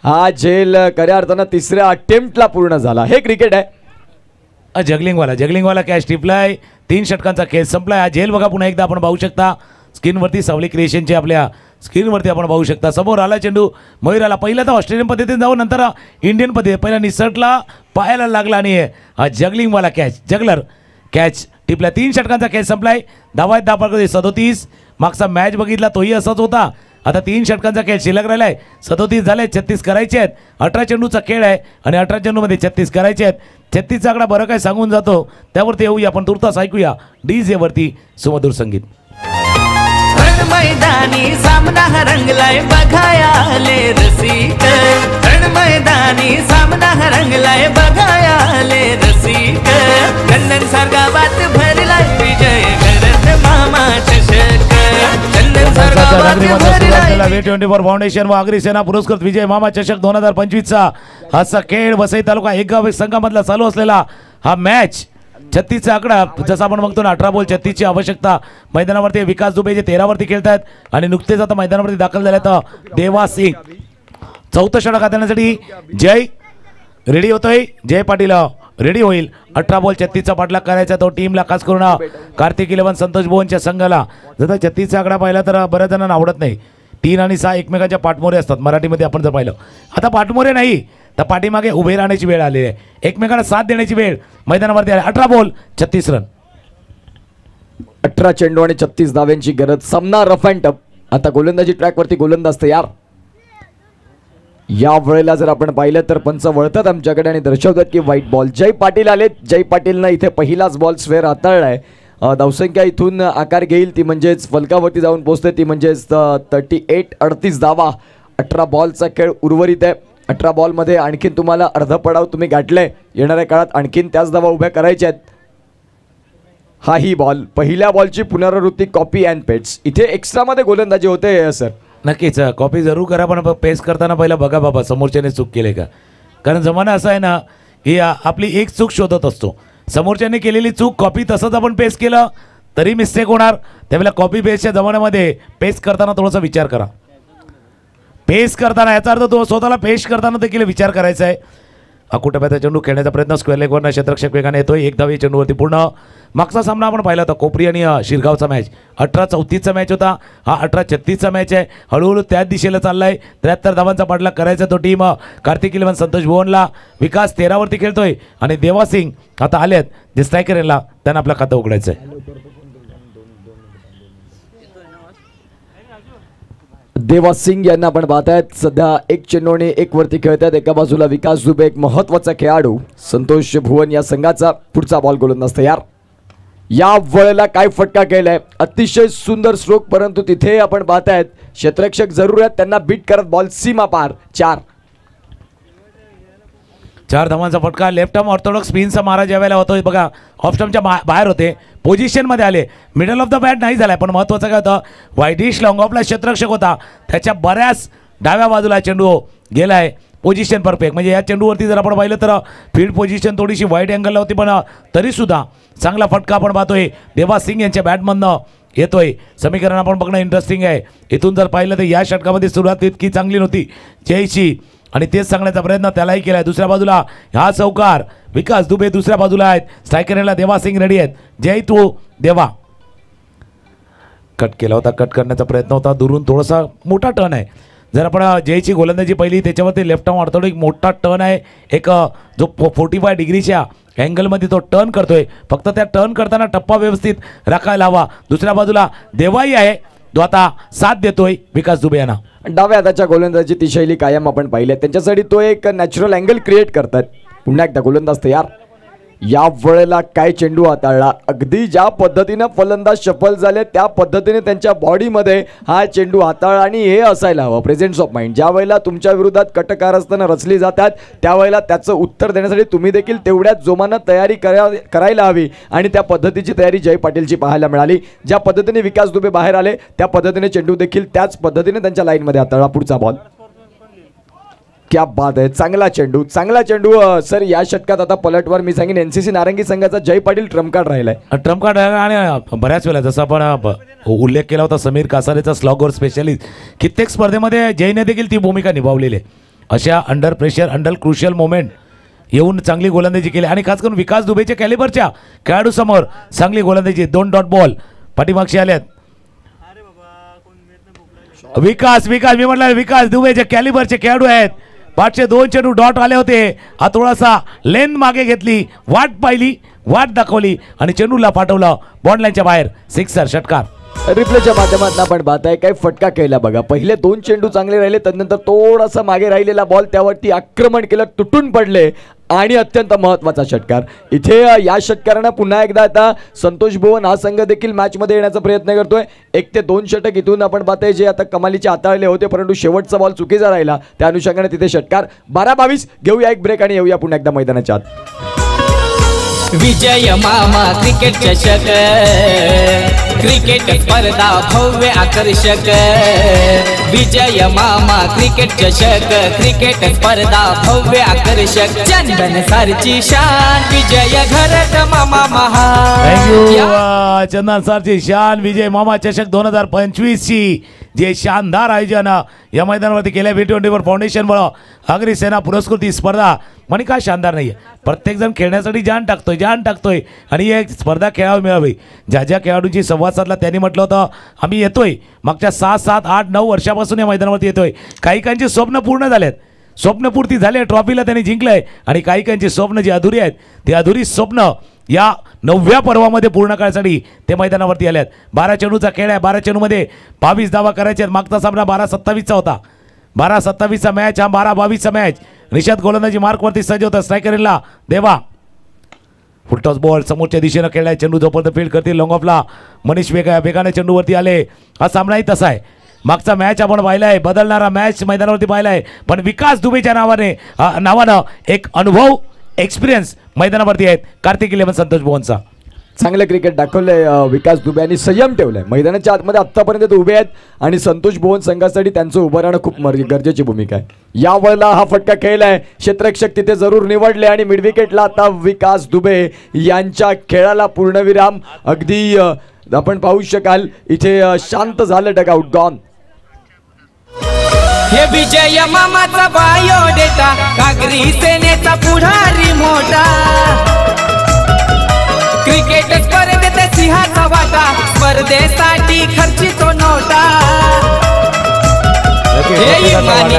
हा झेल खऱ्या अर्थानं 3ऱ्या अटेम्प्टला पूर्ण झाला. हे क्रिकेट आहे. जगलिंगवाला कॅच टिपलाय. 3 षटकांचा खेळ संपलाय. हा झेल बघा पुन्हा एकदा आपण पाहू शकता स्क्रीनवरती. सावली क्रिएशनचे आपल्या स्क्रीनवरती आपण पाहू शकता. समोर आला चेंडू, मयूर आला. पहिला तर ऑस्ट्रेलियन पद्धतीने जाऊन नंतर इंडियन पद्धती, पहिला निसटला, पायाला लागला आणि हा जगलिंगवाला कॅच, जगलर कॅच टिपला. 3 षटकांचा खेळ संपलाय. धावा 37. मागचा मॅच बघितला तोही असाच होता. आता 3 षटकांचा खेळ शिल्लक राहिलाय. 37 झाले, 36 करायचे आहेत. 18 चेंडूचा खेळ आहे आणि 18 चेंडूमध्ये 36 करायचे आहेत. 36चा आकडा बरं काय सांगून जातो, त्यावरती येऊया आपण. तुर्तास ऐकूया DJ वरती सुमधुर संगीत. मैदानी सामना रंगलाय बघायाले रसिक. मैदानी सामना रंगलाय बघायाले रसिक. कन्नन सारगावात भरलाय विजय करत मामा चषक. कन्नन सारगावात K24 फाउंडेशन व अग्रिसेना पुरस्कृत विजय मामा चषक 2025चा असा खेळ वसई तालुका एक गाव संघामधला चालू असलेला हा मॅच 36चा आकडा जसा आपण बघतो ना 18 बॉल 36ची आवश्यकता मैदानावरती विकास दुबे जे 13 वरती खेळतात आणि नुकतेच आता मैदानावरती दाखल झाले तर देवा सिंग चौथं षटक हाताळण्यासाठी जय रेडी होतोय जय पाटील रेडी होईल 18 बॉल 36चा पाठलाग करायचा तो टीमला खास करून कार्तिक 11 संतोष भुवनच्या संघाला जर 36चा आकडा पाहिला तर बऱ्याच जणांना आवडत नाही 3 आणि 6 एकमेकांच्या पाठमोरे असतात मराठीमध्ये आपण जर पाहिलं आता पाठमोरे नाही तर पाठीमागे उभे राहण्याची वेळ आलेली आहे एकमेकांना साथ देण्याची वेळ मैदानावरती आली 18 बॉल 36 रन 18 चेंडू आणि 36 धाव्यांची गरज सामना रफ अँड टफ आता गोलंदाजी ट्रॅकवरती गोलंदाज तयार या वेळेला जर आपण पाहिलं तर पंच वळतात आमच्याकडे आणि दर्शवतात की व्हाईट बॉल जय पाटील आलेत जय पाटीलनं इथे पहिलाच बॉल स्वेअर हाताळलाय धावसंख्या इथून आकार घेईल ती म्हणजेच फलकावरती जाऊन पोहोचते ती म्हणजेच 38-38 धावा 18 बॉलचा खेळ उर्वरित आहे 18 बॉलमध्ये आणखीन तुम्हाला अर्ध पडाव तुम्ही गाठले येणाऱ्या काळात आणखीन त्याच धावा उभ्या करायच्या आहेत हाही बॉल पहिल्या बॉलची पुनरावृत्ती कॉपी अँड पेट्स इथे एक्स्ट्रामध्ये गोलंदाजी होते सर नक्कीच कॉपी जरूर करा पण पेस करताना पहिला बघा बाबा समोरच्याने चूक केले का कारण जमाना असा आहे ना की आपली एक चूक शोधत असतो समोरच्याने केलेली चूक कॉपी तसंच आपण पेस केलं तरी मिस्टेक होणार त्यावेळेला कॉपी पेस्टच्या जमान्यामध्ये पेस करताना थोडासा विचार करा पेस करताना याचा अर्थ तो स्वतःला पेश करताना देखील विचार करायचा आहे अकुटप्याचा चेंडू खेळण्याचा प्रयत्न स्क्वेअर लेगवरनं क्षेत्ररक्षक वेगाने येतोय एक धावी चेंडूवरती पूर्ण मागचा सामना आपण पाहिला होता कोपरी आणि शिरगावचा मॅच 18-34चा मॅच होता हा 18-36चा मॅच आहे हळूहळू त्याच दिशेला चाललाय 73 धावांचा पाठलाग करायचा तो टीम कार्तिक 11 संतोष भुवनला विकास 13 वरती खेळतोय आणि देवा सिंग आता आलेत जे स्ट्रायकर याला त्यांना आपलं खातं उघडायचं आहे देवा सिंग यांना आपण पाहतायत सध्या एक चेंडूने एक वरती खेळतात एका बाजूला विकास दुबे एक महत्वाचा खेळाडू संतोष भुवन या संघाचा पुढचा बॉल गोलंदाज तयार या वेळेला काय फटका केलाय अतिशय सुंदर स्ट्रोक परंतु तिथे आपण पाहतायत क्षेत्ररक्षक जरूर आहेत त्यांना बीट करत बॉल सीमा पार 4 धावांचा फटका लेफ्ट आर्म ऑर्थोडॉक्स स्पिनचा मारा ज्या वेळेला होतोय बघा ऑफ स्टंपच्या बाहेर होते पोझिशनमध्ये आले मिडल ऑफ द बॅट नाही झालाय पण महत्त्वाचं काय होतं वाईडिश लॉंग ऑफला क्षेत्ररक्षक होता त्याच्या बऱ्याच डाव्या बाजूला चेंडू गेलाय पोझिशन परफेक्ट म्हणजे या चेंडूवरती जर आपण पाहिलं तर फील्ड पोझिशन थोडीशी वाईट अँगलला होती पण तरीसुद्धा चांगला फटका आपण पाहतोय देवा सिंग यांच्या बॅटमधनं येतोय समीकरण आपण बघणं इंटरेस्टिंग आहे इथून जर पाहिलं तर या षटकामध्ये सुरुवात इतकी चांगली नव्हती जयची आणि तेच सांगण्याचा प्रयत्न त्यालाही केलाय दुसऱ्या बाजूला हा चौकार विकास दुबे दुसऱ्या बाजूला आहेत स्ट्रायकरला देवा सिंग रेडी आहेत जय तू देवा कट केला होता कट करण्याचा प्रयत्न होता दुरून थोडासा मोठा टर्न आहे जर आपण जयची गोलंदाजी पहिली त्याच्यावरती लेफ्ट आर्म ऑर्थोडॉक्स एक मोठा टर्न आहे एक जो 45 डिग्रीच्या अँगलमध्ये तो टर्न करतोय फक्त त्या टर्न करताना टप्पा व्यवस्थित राखायला हवा दुसऱ्या बाजूला देवाई आहे तो आता साथ देतोय विकास दुबे यांना डाव्या हाताच्या गोलंदाजी ती शैली कायम आपण पाहिली त्यांच्यासाठी तो एक नॅचरल अँगल क्रिएट करतात पुन्हा एकदा गोलंदाज तयार या वेळेला काय चेंडू हाताळला अगदी ज्या पद्धतीनं फलंदाज सफल झाले त्या पद्धतीने त्यांच्या बॉडीमध्ये हा चेंडू हाताळला आणि हे असायला हवं प्रेझेन्स ऑफ माइंड ज्या वेळेला तुमच्या विरोधात कटकारस्थानं रचली जातात त्यावेळेला त्याचं उत्तर देण्यासाठी तुम्ही देखील तेवढ्याच जोमानं तयारी करायला हवी आणि त्या पद्धतीची तयारी जय पाटीलची पाहायला मिळाली ज्या पद्धतीने विकास दुबे बाहेर आले त्या पद्धतीने चेंडू देखील त्याच पद्धतीने त्यांच्या लाईनमध्ये हाताळला पुढचा बॉल क्या बात आहे चांगला चेंडू सर या षटकात आता पलटवार मी सांगेन एनसीसी नारंगी संघाचा जय पाटील ट्रम्प कार्ड राहिलाय आणि बऱ्याच वेळा जसं आपण उल्लेख केला होता समीर कासारेचा स्लॉगर स्पेशलिस्ट कित्येक स्पर्धेमध्ये जयने देखील ती भूमिका निभावलेली आहे अशा under pressure under crucial moment येऊन चांगली गोलंदाजी केली आणि खास करून विकास दुबेच्या कॅलिबरच्या खेळाडू समोर चांगली गोलंदाजी 2 डॉट बॉल पाठीमागशी आल्यात विकास मी म्हटलं विकास दुबेच्या कॅलिबरचे खेळाडू आहेत 502 चेंडू डॉट आले होते हा थोडासा लेंथ मागे घेतली वाट पाहिली वाट दाखवली आणि चेंडूला पाठवलं बॉन्ड लाईनच्या बाहेर 6 षटकार रिप्लेच्या माध्यमातून आपण पाहताय काय फटका केला बघा पहिले 2 चेंडू चांगले राहिले त्यानंतर थोडासा मागे राहिलेला बॉल त्यावरती आक्रमण केलं तुटून पडले आणि अत्यंत महत्त्वाचा षटकार इथे या षटकारानं पुन्हा एकदा आता संतोष भुवन हा संघ देखील मॅचमध्ये येण्याचा प्रयत्न करतोय 1 ते 2 षटक इथून आपण पाहताय जे आता कमालीचे हाताळले होते परंतु शेवटचा बॉल चुकीचा राहिला त्या अनुषंगाने तिथे षटकार 12-22 घेऊया एक ब्रेक आणि येऊया पुन्हा एकदा मैदानाच्या आत विजय मामा क्रिकेट चषक क्रिकेट स्पर्धा भव्य आकर्षक विजय मामा क्रिकेट चषक क्रिकेट स्पर्धा भव्य आकर्षक चंदन सरची शान विजय घरत मामा थँक्यू महान चंदन सरची शान विजय मामा चषक 2025 ची जे शानदार आयोजन या मैदानावरती केल्या V24 फाउंडेशनमुळं अग्रसेना पुरस्कृत ही स्पर्धा म्हणे काय शानदार नाही आहे. प्रत्येकजण खेळण्यासाठी जान टाकतोय आणि ही एक स्पर्धा खेळावी मिळावी. ज्या ज्या खेळाडूंची संवाद साधला त्यांनी म्हटलं होतं आम्ही येतोय मागच्या 6, 7, 8, 9 वर्षापासून या मैदानावरती येतोय. काही स्वप्न पूर्ण झालेत, स्वप्नपूर्ती झाली, ट्रॉफीला त्यांनी जिंकलंय आणि काही स्वप्न जी अधुरी आहेत ती अधुरी स्वप्न या 9व्या पर्वामध्ये पूर्ण करण्यासाठी ते मैदानावरती आले आहेत. 12 चेंडूचा खेळ आहे. 12 चेंडूमध्ये 22 धावा करायचे आहेत. मागचा सामना 12-27चा होता. 12-27चा मॅच हा 12-22चा मॅच. निषाद गोलंदाजी मार्कवरती सज्ज होता. स्ट्रायकरला देवा फुलटॉस बॉल समोरच्या दिशेनं खेळलाय. चेंडू जोपर्यंत फील्ड करतील लॉंग ऑफला मनीष वेगाने चेंडूवरती आले. हा सामनाही तसा आहे. मागचा मॅच आपण पाहिलाय, बदलणारा मॅच मैदानावरती पाहिलाय, पण विकास दुबेच्या नावानं एक अनुभव एक्सपिरियन्स मैदानावरती आहेत. कार्तिक इलेव्हन संतोष भुवनचा चांगलं क्रिकेट दाखवलंय विकास दुबे यांनी, संयम ठेवलाय. मैदानाच्या आतमध्ये आत्तापर्यंत ते उभे आहेत आणि संतोष भुवन संघासाठी त्यांचं उभं राहणं खूप गरजेची भूमिका आहे. या वेळेला हा फटका खेळलाय, क्षेत्ररक्षक तिथे जरूर निवडले आणि मिड विकेटला आता विकास दुबे यांच्या खेळाला पूर्णविराम. अगदी आपण पाहू शकाल इथे शांत झालं डगआउट गॉन. हे विजय मामाचा बायोडेटा कागरी सेनेचा पुढारी मोठा क्रिकेट स्पर्धेत सिंहाचा वाटा स्पर्धेसाठी खर्चितो नोटा.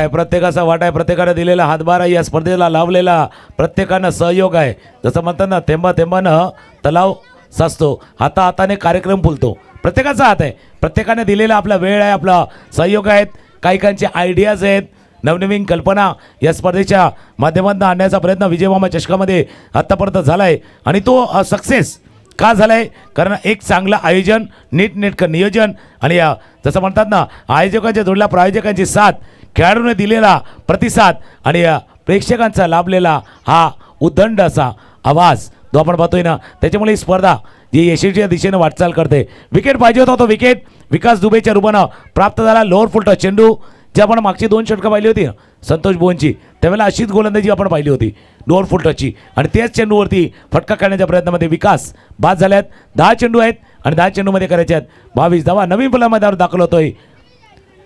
प्रत्येकाचा वाटा आहे. प्रत्येकाने दिलेला हातभार या स्पर्धेला लावलेला प्रत्येकानं सहयोग आहे. जसं म्हणतात ना थेंबा थेंबानं तलाव साचतो, हाताने कार्यक्रम फुलतो. प्रत्येकाचा हात आहे. प्रत्येकाने दिलेला आपला वेळ आहे, आपला सहयोग आहेत, काही आयडियाज आहेत, नवनवीन कल्पना या स्पर्धेच्या माध्यमातून आणण्याचा प्रयत्न विजय मामा चषकामध्ये आत्तापर्यंत झाला आहे आणि तो सक्सेस का झाला आहे? कारण एक चांगलं आयोजन, नीटनेटकं नियोजन आणि जसं म्हणतात ना आयोजकांच्या जोडला प्रायोजकांची साथ, खेळाडूने दिलेला प्रतिसाद आणि प्रेक्षकांचा लाभलेला हा उदंड असा आवाज जो आपण पाहतोय ना, त्याच्यामुळे ही स्पर्धा जी यशस्वीच्या दिशेनं वाटचाल करते. विकेट पाहिजे होता, तो विकेट विकास दुबेच्या रूपानं प्राप्त झाला. लोअर फुलटॉस चेंडू जी आपण मागची 2 षटकं पाहिली होती संतोष भुवनची, त्यावेळेला अशीच गोलंदाजी आपण पाहिली होती लोअर फुलटॉसची आणि त्याच चेंडूवरती फटका काढण्याच्या प्रयत्नामध्ये विकास बाद झाल्यात. 10 चेंडू आहेत आणि 10 चेंडूमध्ये करायचे आहेत 22 धावा. नवीन फलंदाजावर दाखल होतोय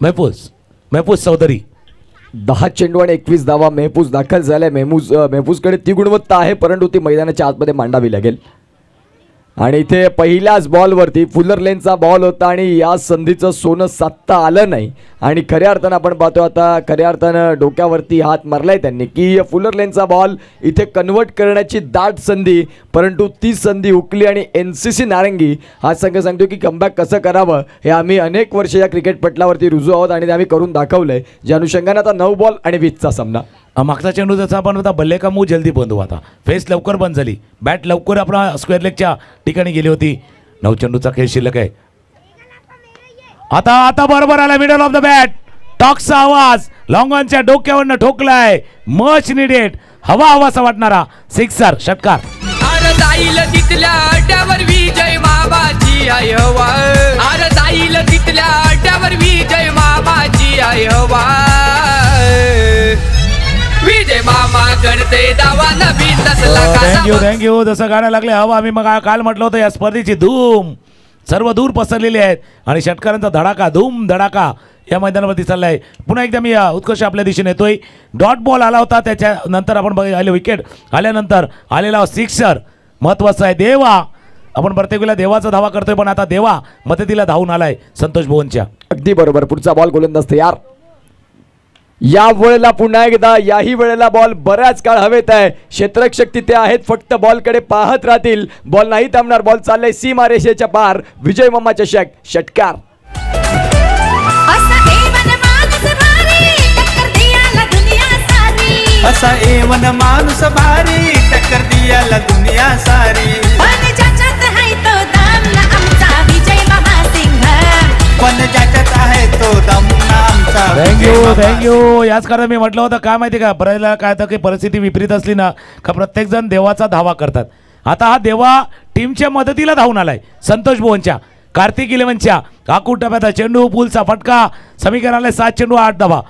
महफूज चौधरी. 10 चेंडू आणि 21 धावा मेहफूज दाखल झालाय. मेहफूजकडे ती गुणवत्ता आहे, परंतु ती मैदानाच्या आतमध्ये मांडावी लागेल. आणि इथे पहिल्याच बॉलवरती फुलर लेनचा बॉल होता आणि या संधीचं सोनं साधता आलं नाही आणि खऱ्या अर्थानं आपण पाहतो आता खऱ्या अर्थानं डोक्यावरती हात मारलाय त्यांनी की फुलर लेनचा बॉल इथे कन्वर्ट करण्याची दाट संधी, परंतु ती संधी हुकली आणि NCC नारंगी हा संघ सांगतो की कमबॅक कसं करावं हे आम्ही अनेक वर्ष या क्रिकेट पटलावरती रुजू आहोत आणि ते आम्ही करून दाखवलंय. ज्या अनुषंगाने आता 9 बॉल आणि 20चा सामना. मागचा चेंडू जसा आपण होता बल्ले का मूव जल्दी बंद हुआ था, फेस लवकर बंद झाली, बॅट लवकर आपला स्क्वेअर लेगच्या ठिकाणी गेली होती. 9 चेंडूचा खेळ शिल्लक आहे. आता बरोबर आला मिडल ऑफ द बॅट, टॉकचा आवाज लॉंग ऑनच्या डोक्यावरनं ठोकलाय. मच निडेड हवासा वाटणारा सिक्सर षटकार. अरे जाईल तिथल्या अड्ड्यावर विजय मामाची आई हवा, अरे जाईल तिथल्या अड्ड्यावर विजय मामाची आई हवा. विजय मामा करते दावा नवीन थँक्यू. जसं गाणं लागले हवा, आम्ही मग काल म्हटलं होतं या स्पर्धेची धूम सर्व दूर पसरलेली आहेत आणि षटकारांचा धडाका धूम धडाका या मैदानावरती चाललाय. पुन्हा एकदा मी उत्कर्ष आपल्या दिशेने येतोय. डॉट बॉल आला होता, त्याच्यानंतर आपण आले विकेट आल्यानंतर आलेला सिक्सर महत्वाचा आहे. देवा आपण प्रत्येक वेळेला देवाचा धावा करतोय, पण आता देवा मदतीला धावून आलाय संतोष भुवनच्या. अगदी बरोबर. पुढचा बॉल गोलंदाज तयार. या वेळेला पुन्हा एकदा याही वेळेला बॉल बऱ्याच काळ हवेत आहे. क्षेत्ररक्षक तिथे आहेत, फक्त बॉलकडे पाहत राहतील. बॉल नाही थांबणार, बॉल चाललाय सीमा रेषेच्या पार. विजय मामा चषक षटकार. असा एवन माणूस भारी टक्कर दियाला दुनिया सारी. पण ज्याच्यात आहे तो दम आमचा. थँक्यू. याच कारण मी म्हटलं होतं काय माहिती का, बऱ्याचला काय तर की परिस्थिती विपरीत असली ना का प्रत्येक जण देवाचा धावा करतात. आता हा देवा टीमच्या मदतीला धावून आलाय संतोष भुवनच्या. कार्तिक इलेव्हनच्या काकू टप्प्यात चेंडू पुलचा फटका समीकरणाला 7 चेंडू 8 धावा.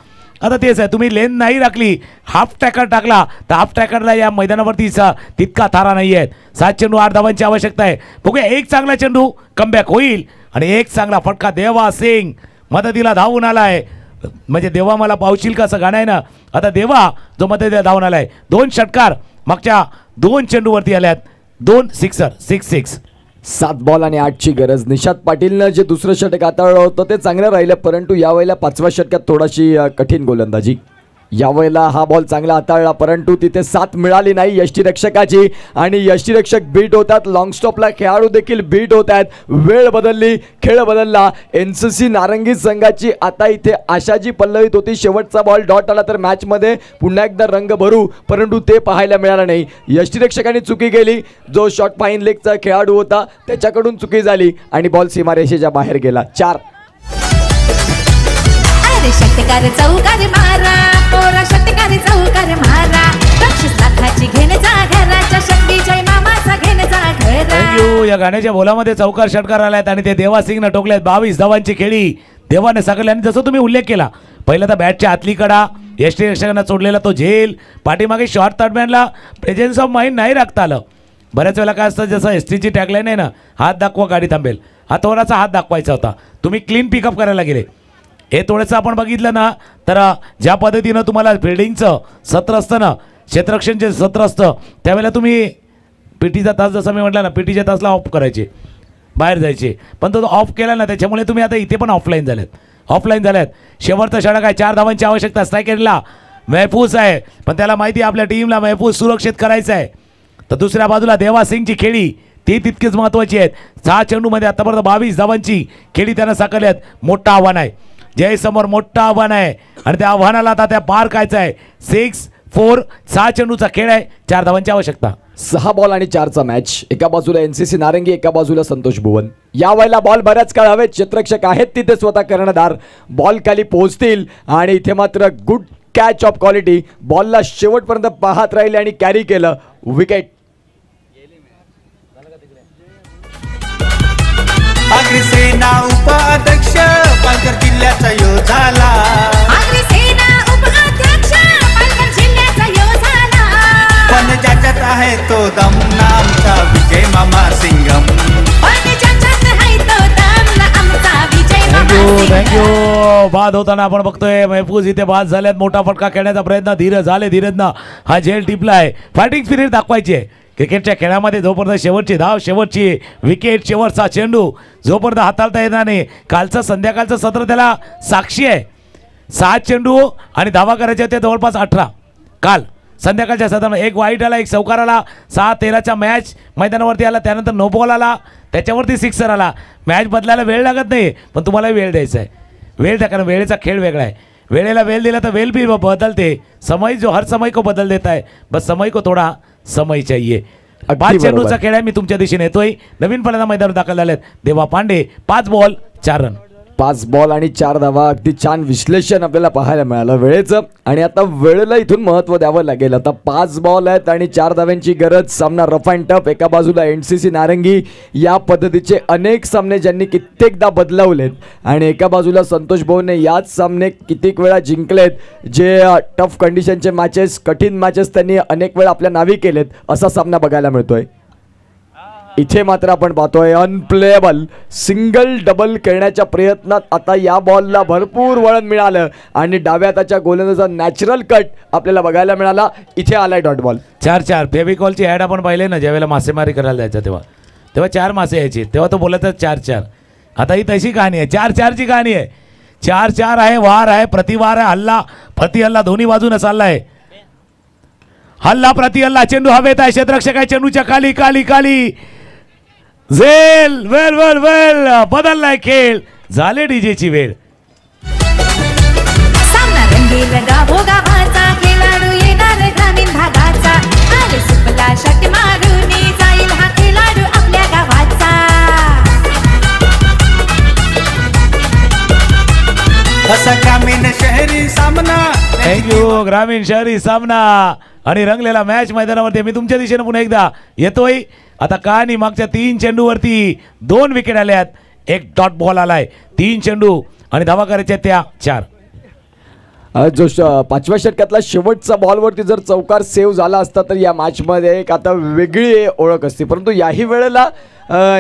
आता तेच आहे, तुम्ही लेन नाही राखली, हाफ टॅकर टाकला तर हाफ टॅकरला या मैदानावरती तितका थारा नाही आहे. 7 चेंडू 8 धावांची आवश्यकता आहे. बघूया एक चांगला चेंडू कमबॅक होईल आणि एक चांगला फटका. देवा सिंग मदतीला धावून आलाय, म्हणजे देवा मला पावशील का असं गाणं आहे ना. आता देवा जो मदतीला धावून आलाय. 2 षटकार मागच्या 2 चेंडूवरती आल्यात, 2 सिक्सर 6-6. 7 बॉल आणि 8ची गरज. निशात पाटीलनं जे दुसरं षटक हाताळलं होतं ते चांगलं राहिलं, परंतु यावेळेला 5व्या षटकात थोडाशी कठीण गोलंदाजी. यावेळेला हा बॉल चांगला हाताळला, परंतु तिथे साथ मिळाली नाही यष्टीरक्षकाची आणि यष्टीरक्षक बीट होतात. लॉंग स्टॉपला खेळाडू देखील बीट होत आहेत. वेळ बदलली, खेळ बदलला. NCC नारंगी संघाची आता इथे आशा जी पल्लवीत होती, शेवटचा बॉल डॉट आला तर मॅचमध्ये पुन्हा एकदा रंग भरू, परंतु ते पाहायला मिळालं नाही. यष्टीरक्षकाने चुकी केली, जो शॉट फाईन लेगचा खेळाडू होता त्याच्याकडून चुकी झाली आणि बॉल सीमारेषेच्या बाहेर गेला. 4. षटकार चौकार मारा, पोरा षटकार चौकार मारा. 25 लाखाची घेण जा घराच्या, शक्ती जय मामाचा घेण जा घरा. थँक्यू. या गाण्याच्या बोलामध्ये चौकार षटकार आलायत आणि ते देवा सिंगनं टोकल्यात. 22 धावांची खेळी देवाने साकारली आणि जसं तुम्ही उल्लेख केला, पहिला तर बॅटच्या आतली कडा यष्टीरक्षकांना सोडलेला तो झेल, पाठीमागे शॉर्ट थर्डमॅनला प्रेझेन्स ऑफ माइंड नाही राखता आलं. बऱ्याच वेळेला काय असतं, जसं एसटीची टॅगलाईन आहे ना, हात दाखवा गाडी थांबेल, हा थोडासा हात दाखवायचा होता, तुम्ही क्लीन पिकअप करायला गेले. हे थोडंसं आपण बघितलं ना तर ज्या पद्धतीनं तुम्हाला फिल्डिंगचं सत्र असतं ना, क्षेत्ररक्षणचे सत्र असतं, त्यावेळेला तुम्ही पीटीचा तास जसं मी म्हटलं ना, पीटीच्या तासला ऑफ करायचे, बाहेर जायचे, पण तो ऑफ केला ना त्याच्यामुळे तुम्ही आता इथे पण ऑफलाईन झाल्यात. शेवटचा षटक आहे, 4 धावांची आवश्यकता. स्ट्रायकरला महफूज आहे, पण त्याला माहिती आहे आपल्या टीमला महफूज सुरक्षित करायचं आहे. तर दुसऱ्या बाजूला देवा सिंगची खेळी ती तितकीच महत्त्वाची आहेत. 6 चेंडूमध्ये आतापर्यंत 22 धावांची खेळी त्यांना साकारल्यात. मोठं आव्हान आहे, जयसमोर मोठं आव्हान आहे आणि त्या आव्हानाला आता त्या पार कायचं आहे. 6-4 6 चेंडूचा खेळ आहे, 4 धावांची आवश्यकता. 6 बॉल आणि 4चा मॅच. एका बाजूला NCC नारंगी, एका बाजूला संतोष भुवन. या वेळेला बॉल बऱ्याच काळ हवेत, क्षेत्ररक्षक आहेत तिथे स्वतः कर्णधार, बॉल खाली पोहोचतील आणि इथे मात्र गुड कॅच ऑफ क्वालिटी. बॉलला शेवटपर्यंत पाहत राहिले आणि कॅरी केलं. विकेट. अग्रसेना उपाध्यक्ष पालघर जिल्ह्याचा यो झाला. अग्रसेना उपाध्यक्ष पालघर जिल्ह्याचा यो झाला. पण ज्याच्यात आहे तो दम नामचा विजय मामा सिंगम. पण ज्याच्यात आहे तो दम आमचा विजय मामा सिंगम. थँक्यू. बाद होताना आपण बघतोय महफूज इथे बाद झाल्यात. मोठा फटका खेळण्याचा प्रयत्न धीरजनं हा झेल टिपलाय. फायटिंग स्पिरिट दाखवायची आहे क्रिकेटच्या खेळामध्ये. जोपर्यंत शेवटची धाव, शेवटची विकेट, शेवटचा चेंडू जोपर्यंत हाताळता येणार नाही, कालचं संध्याकाळचं सत्र त्याला साक्षी आहे. 6 चेंडू आणि धावा करायच्या होत्या जवळपास 18 काल संध्याकाळच्या सत्रात. एक वाईट आला, एक चौकार आला. 6-13चा मॅच मैदानावरती आला, त्यानंतर नो बॉल आला, त्याच्यावरती सिक्सर आला. मॅच बदलायला वेळ लागत नाही, पण तुम्हाला वेळ द्यायचा आहे. वेळ द्या, कारण वेळेचा खेळ वेगळा आहे. वेळेला वेळ दिला तर वेळ भी बदलते. समय जो हर समय को बदल देता है, बस समय को थोडा समय चाहिए. 5 चेंडूचा खेळ आहे. मी तुमच्या दिशेने येतोय. नवीन फलंदाज मैदानावर दाखल झालेत देवा पांडे. 5 ball 4 run. 5 बॉल आणि 4 धावा. अगदी छान विश्लेषण आपल्याला पाहायला मिळालं वेळेचं, आणि आता वेळेला इथून महत्त्व द्यावं लागेल. आता 5 बॉल आहेत आणि 4 धाव्यांची गरज. सामना रफ अँड टफ. एका बाजूला NCC नारंगी, या पद्धतीचे अनेक सामने ज्यांनी कित्येकदा बदलवलेत, आणि एका बाजूला संतोष भुवनने याच सामने कित्येक वेळा जिंकलेत. जे टफ कंडिशनचे मॅचेस, कठीण मॅचेस त्यांनी अनेक वेळा आपल्या नावी केलेत. असा सामना बघायला मिळतोय. इथे मात्र आपण पाहतोय अनप्लेएबल सिंगल डबल खेळण्याच्या प्रयत्नात आता या बॉलला भरपूर वळण मिळालं आणि डाव्या हाताच्या गोलंदाजाचा नॅचरल कट आपल्याला बघायला मिळाला. इथे आलाय डॉट बॉल. 4-4 फेविकॉलची ॲड आपण पाहिले ना, ज्यावेळेला मासेमारी करायला जायचं तेव्हा 4 मासे यायचे, तेव्हा तो बोलायचा 4-4. आता ही तशी कहाणी आहे, 4-4ची कहाणी आहे. 4-4 आहे, वार आहे, प्रतिवार आहे, हल्ला प्रति हल्ला दोन्ही बाजूने चाललाय. हल्ला प्रति हल्ला, चेंडू हवेत आहे, क्षेत्ररक्षक आहे चेंडूच्या खाली खाली खाली. झेल वेल वेल वेल बदललाय खेळ, झाले डीजेची वेळ. सामना रंगील गावोगावाचा, खेळाडू येणार ग्रामीण भागाचा. आले सुपला षट मारून जाईल हा खेळाडू आपल्या गावाचा. असा ग्रामीण शहरी सामना. थँक्यू. ग्रामीण शहरी सामना आणि रंगलेला मॅच मैदानावरती. मी तुमच्या दिशेने पुन्हा एकदा येतोय. आता कहाणी मागच्या 3 चेंडूवरती 2 विकेट आल्यात. एक डॉट बॉल आलाय. 3 चेंडू आणि धावा करायच्या त्या 4. जो पाचव्या षटकातला शेवटचा बॉलवरती जर चौकार सेव्ह झाला असता तर या मॅचमध्ये एक आता वेगळी ओळख असते. परंतु याही वेळेला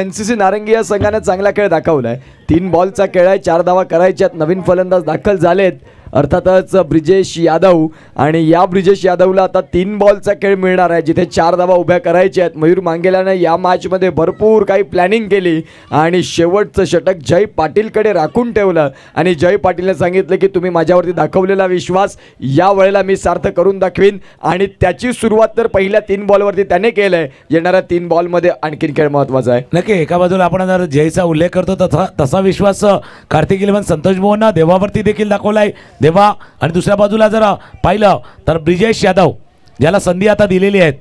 NCC नारंगी या संघाने चांगला खेळ दाखवलाय. 3 बॉलचा खेळ आहे, 4 धावा करायच्यात. नवीन फलंदाज दाखल झालेत अर्थातच ब्रिजेश यादव, आणि या ब्रिजेश यादवला आता 3 बॉलचा खेळ मिळणार आहे जिथे 4 धावा उभ्या करायच्या आहेत. मयूर मांगेलाने या मॅचमध्ये भरपूर काही प्लॅनिंग केली आणि शेवटचं षटक जय पाटीलकडे राखून ठेवलं आणि जय पाटीलने सांगितलं की तुम्ही माझ्यावरती दाखवलेला विश्वास या वेळेला मी सार्थ करून दाखवीन, आणि त्याची सुरुवात तर पहिल्या 3 बॉलवरती त्याने केलंय. येणाऱ्या 3 बॉलमध्ये आणखीन खेळ महत्वाचा आहे. नक्की एका बाजूला आपण जर जयचा उल्लेख करतो तसा विश्वास कार्तिक इलेव्हन संतोष भुवन देवावरती देखील दाखवलाय. देवा आणि दुसऱ्या बाजूला जर पाहिलं तर ब्रिजेश यादव ज्याला संधी आता दिलेली आहेत.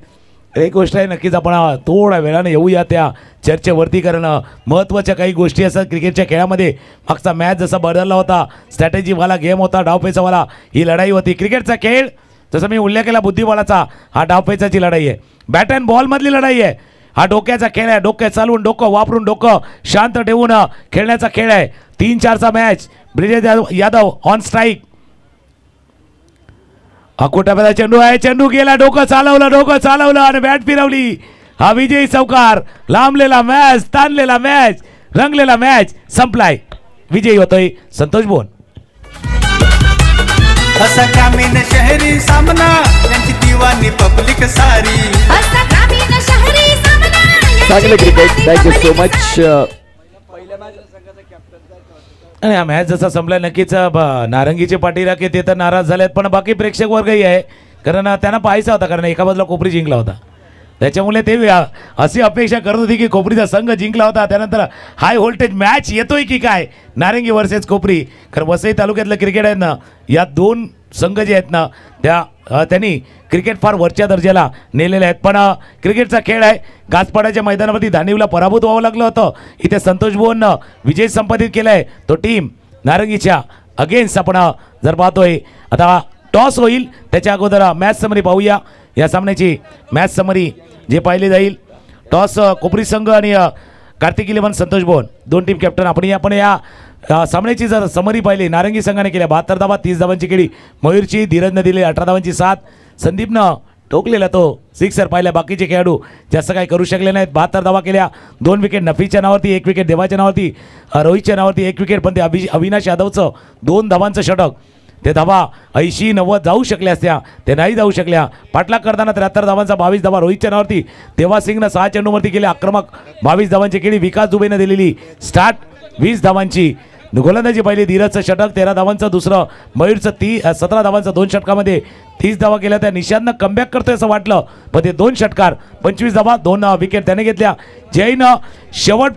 एक गोष्ट आहे, नक्कीच आपण थोड्या वेळाने येऊया त्या चर्चेवरती, कारण महत्त्वाच्या काही गोष्टी असतात क्रिकेटच्या खेळामध्ये. मागचा मॅच जसा बदलला होता, स्ट्रॅटेजीवाला गेम होता, डावपेचावाला ही लढाई होती. क्रिकेटचा खेळ जसं मी उल्लेख केला बुद्धिबळाचा, हा डावपेचाची लढाई आहे. बॅट अँड बॉलमधली लढाई आहे. हा डोक्याचा खेळ आहे. डोक्यात चालवून डोकं वापरून डोकं शांत ठेवून खेळण्याचा खेळ आहे. 3-4चा match. Brijesh Yadav on strike. अकोटापेला चेंडू आहे. चेंडू गेला, डोकं चालवलं आणि बॅट फिरवली. हा विजयी चौकार. लांबलेला मॅच, ताणलेला मॅच, रंगलेला मॅच संपलाय. विजयी होतोय संतोष भुवन. असा ग्रामीण शहरी सामना यांची दिवानी पब्लिक सारी. असा ग्रामीण शहरी सामना यांची चांगलं क्रिकेट. दिवाणी थँक्यू सो public मच. आणि हा मॅच जसा संपला, नक्कीच नारंगीचे पाटील की ते तर नाराज झालेत, पण बाकी प्रेक्षक वर्गही आहे, कारण त्यांना पाहायचा होता, कारण एका बाजूला कोपरी जिंकला होता. त्याच्यामुळे ते अशी अपेक्षा करत होती की कोपरीचा संघ जिंकला होता, त्यानंतर हाय व्होल्टेज मॅच येतोय की काय नारंगी वर्सेस कोपरी. कारण वसई तालुक्यातलं क्रिकेट आहे ना, या 2 संघ जे आहेत ना त्यांनी क्रिकेट फार वरच्या दर्जाला नेलेले आहेत. पण क्रिकेटचा खेळ आहे. घासपाड्याच्या मैदानावरती धानिवला पराभूत व्हावं लागलं होतं. इथे संतोष भुवननं विजय संपादित केला आहे. तो टीम नारंगीच्या अगेन्स्ट आपण जर पाहतोय. आता टॉस होईल, त्याच्या अगोदर मॅच समरी पाहूया. या सामन्याची मॅच समरी जे पाहिली जाईल. टॉस कोपरी संघ आणि Kartik eleven Santosh Bhuvan 2 team captain. आपण या सामन्याची जर समरी पाहिली, नारंगी संघाने केल्या 72 धावा, 30 धावांची केली मयूरची. धीरजनं दिली 18 धावांची 7. संदीपनं ठोकलेला तो सिक्सर पाहिल्या. बाकीचे खेळाडू जास्त काही करू शकले नाहीत. 72 धावा केल्या. 2 विकेट नफीच्या नावावरती, 1 विकेट देवाच्या नावावरती, रोहितच्या नावावरती 1 विकेट. पण ते अविनाश यादवचं 2 धावांचं षटक, ते धावा 80-90 जाऊ शकल्या असत्या, ते नाही जाऊ शकल्या. पाठलाग करताना 73 धावांचा 22 धावा रोहितच्या नावावरती. तेव्हा सिंगनं 6 चेंडूवरती केले आक्रमक 22 धावांची केली. विकास दुबेनं दिलेली स्टार्ट 20 धावांची गोलंदाजी पाहिली. धीरजचं षटक 13 धावांचं, दुसरं मयूरचं 17 धावांचं. 2 षटकामध्ये 30 धावा केल्या. त्या निशांतनं कमबॅक करतोय असं वाटलं, पण ते 2 षटकार 25 धावा, 2 विकेट त्याने घेतल्या. जयनं शेवट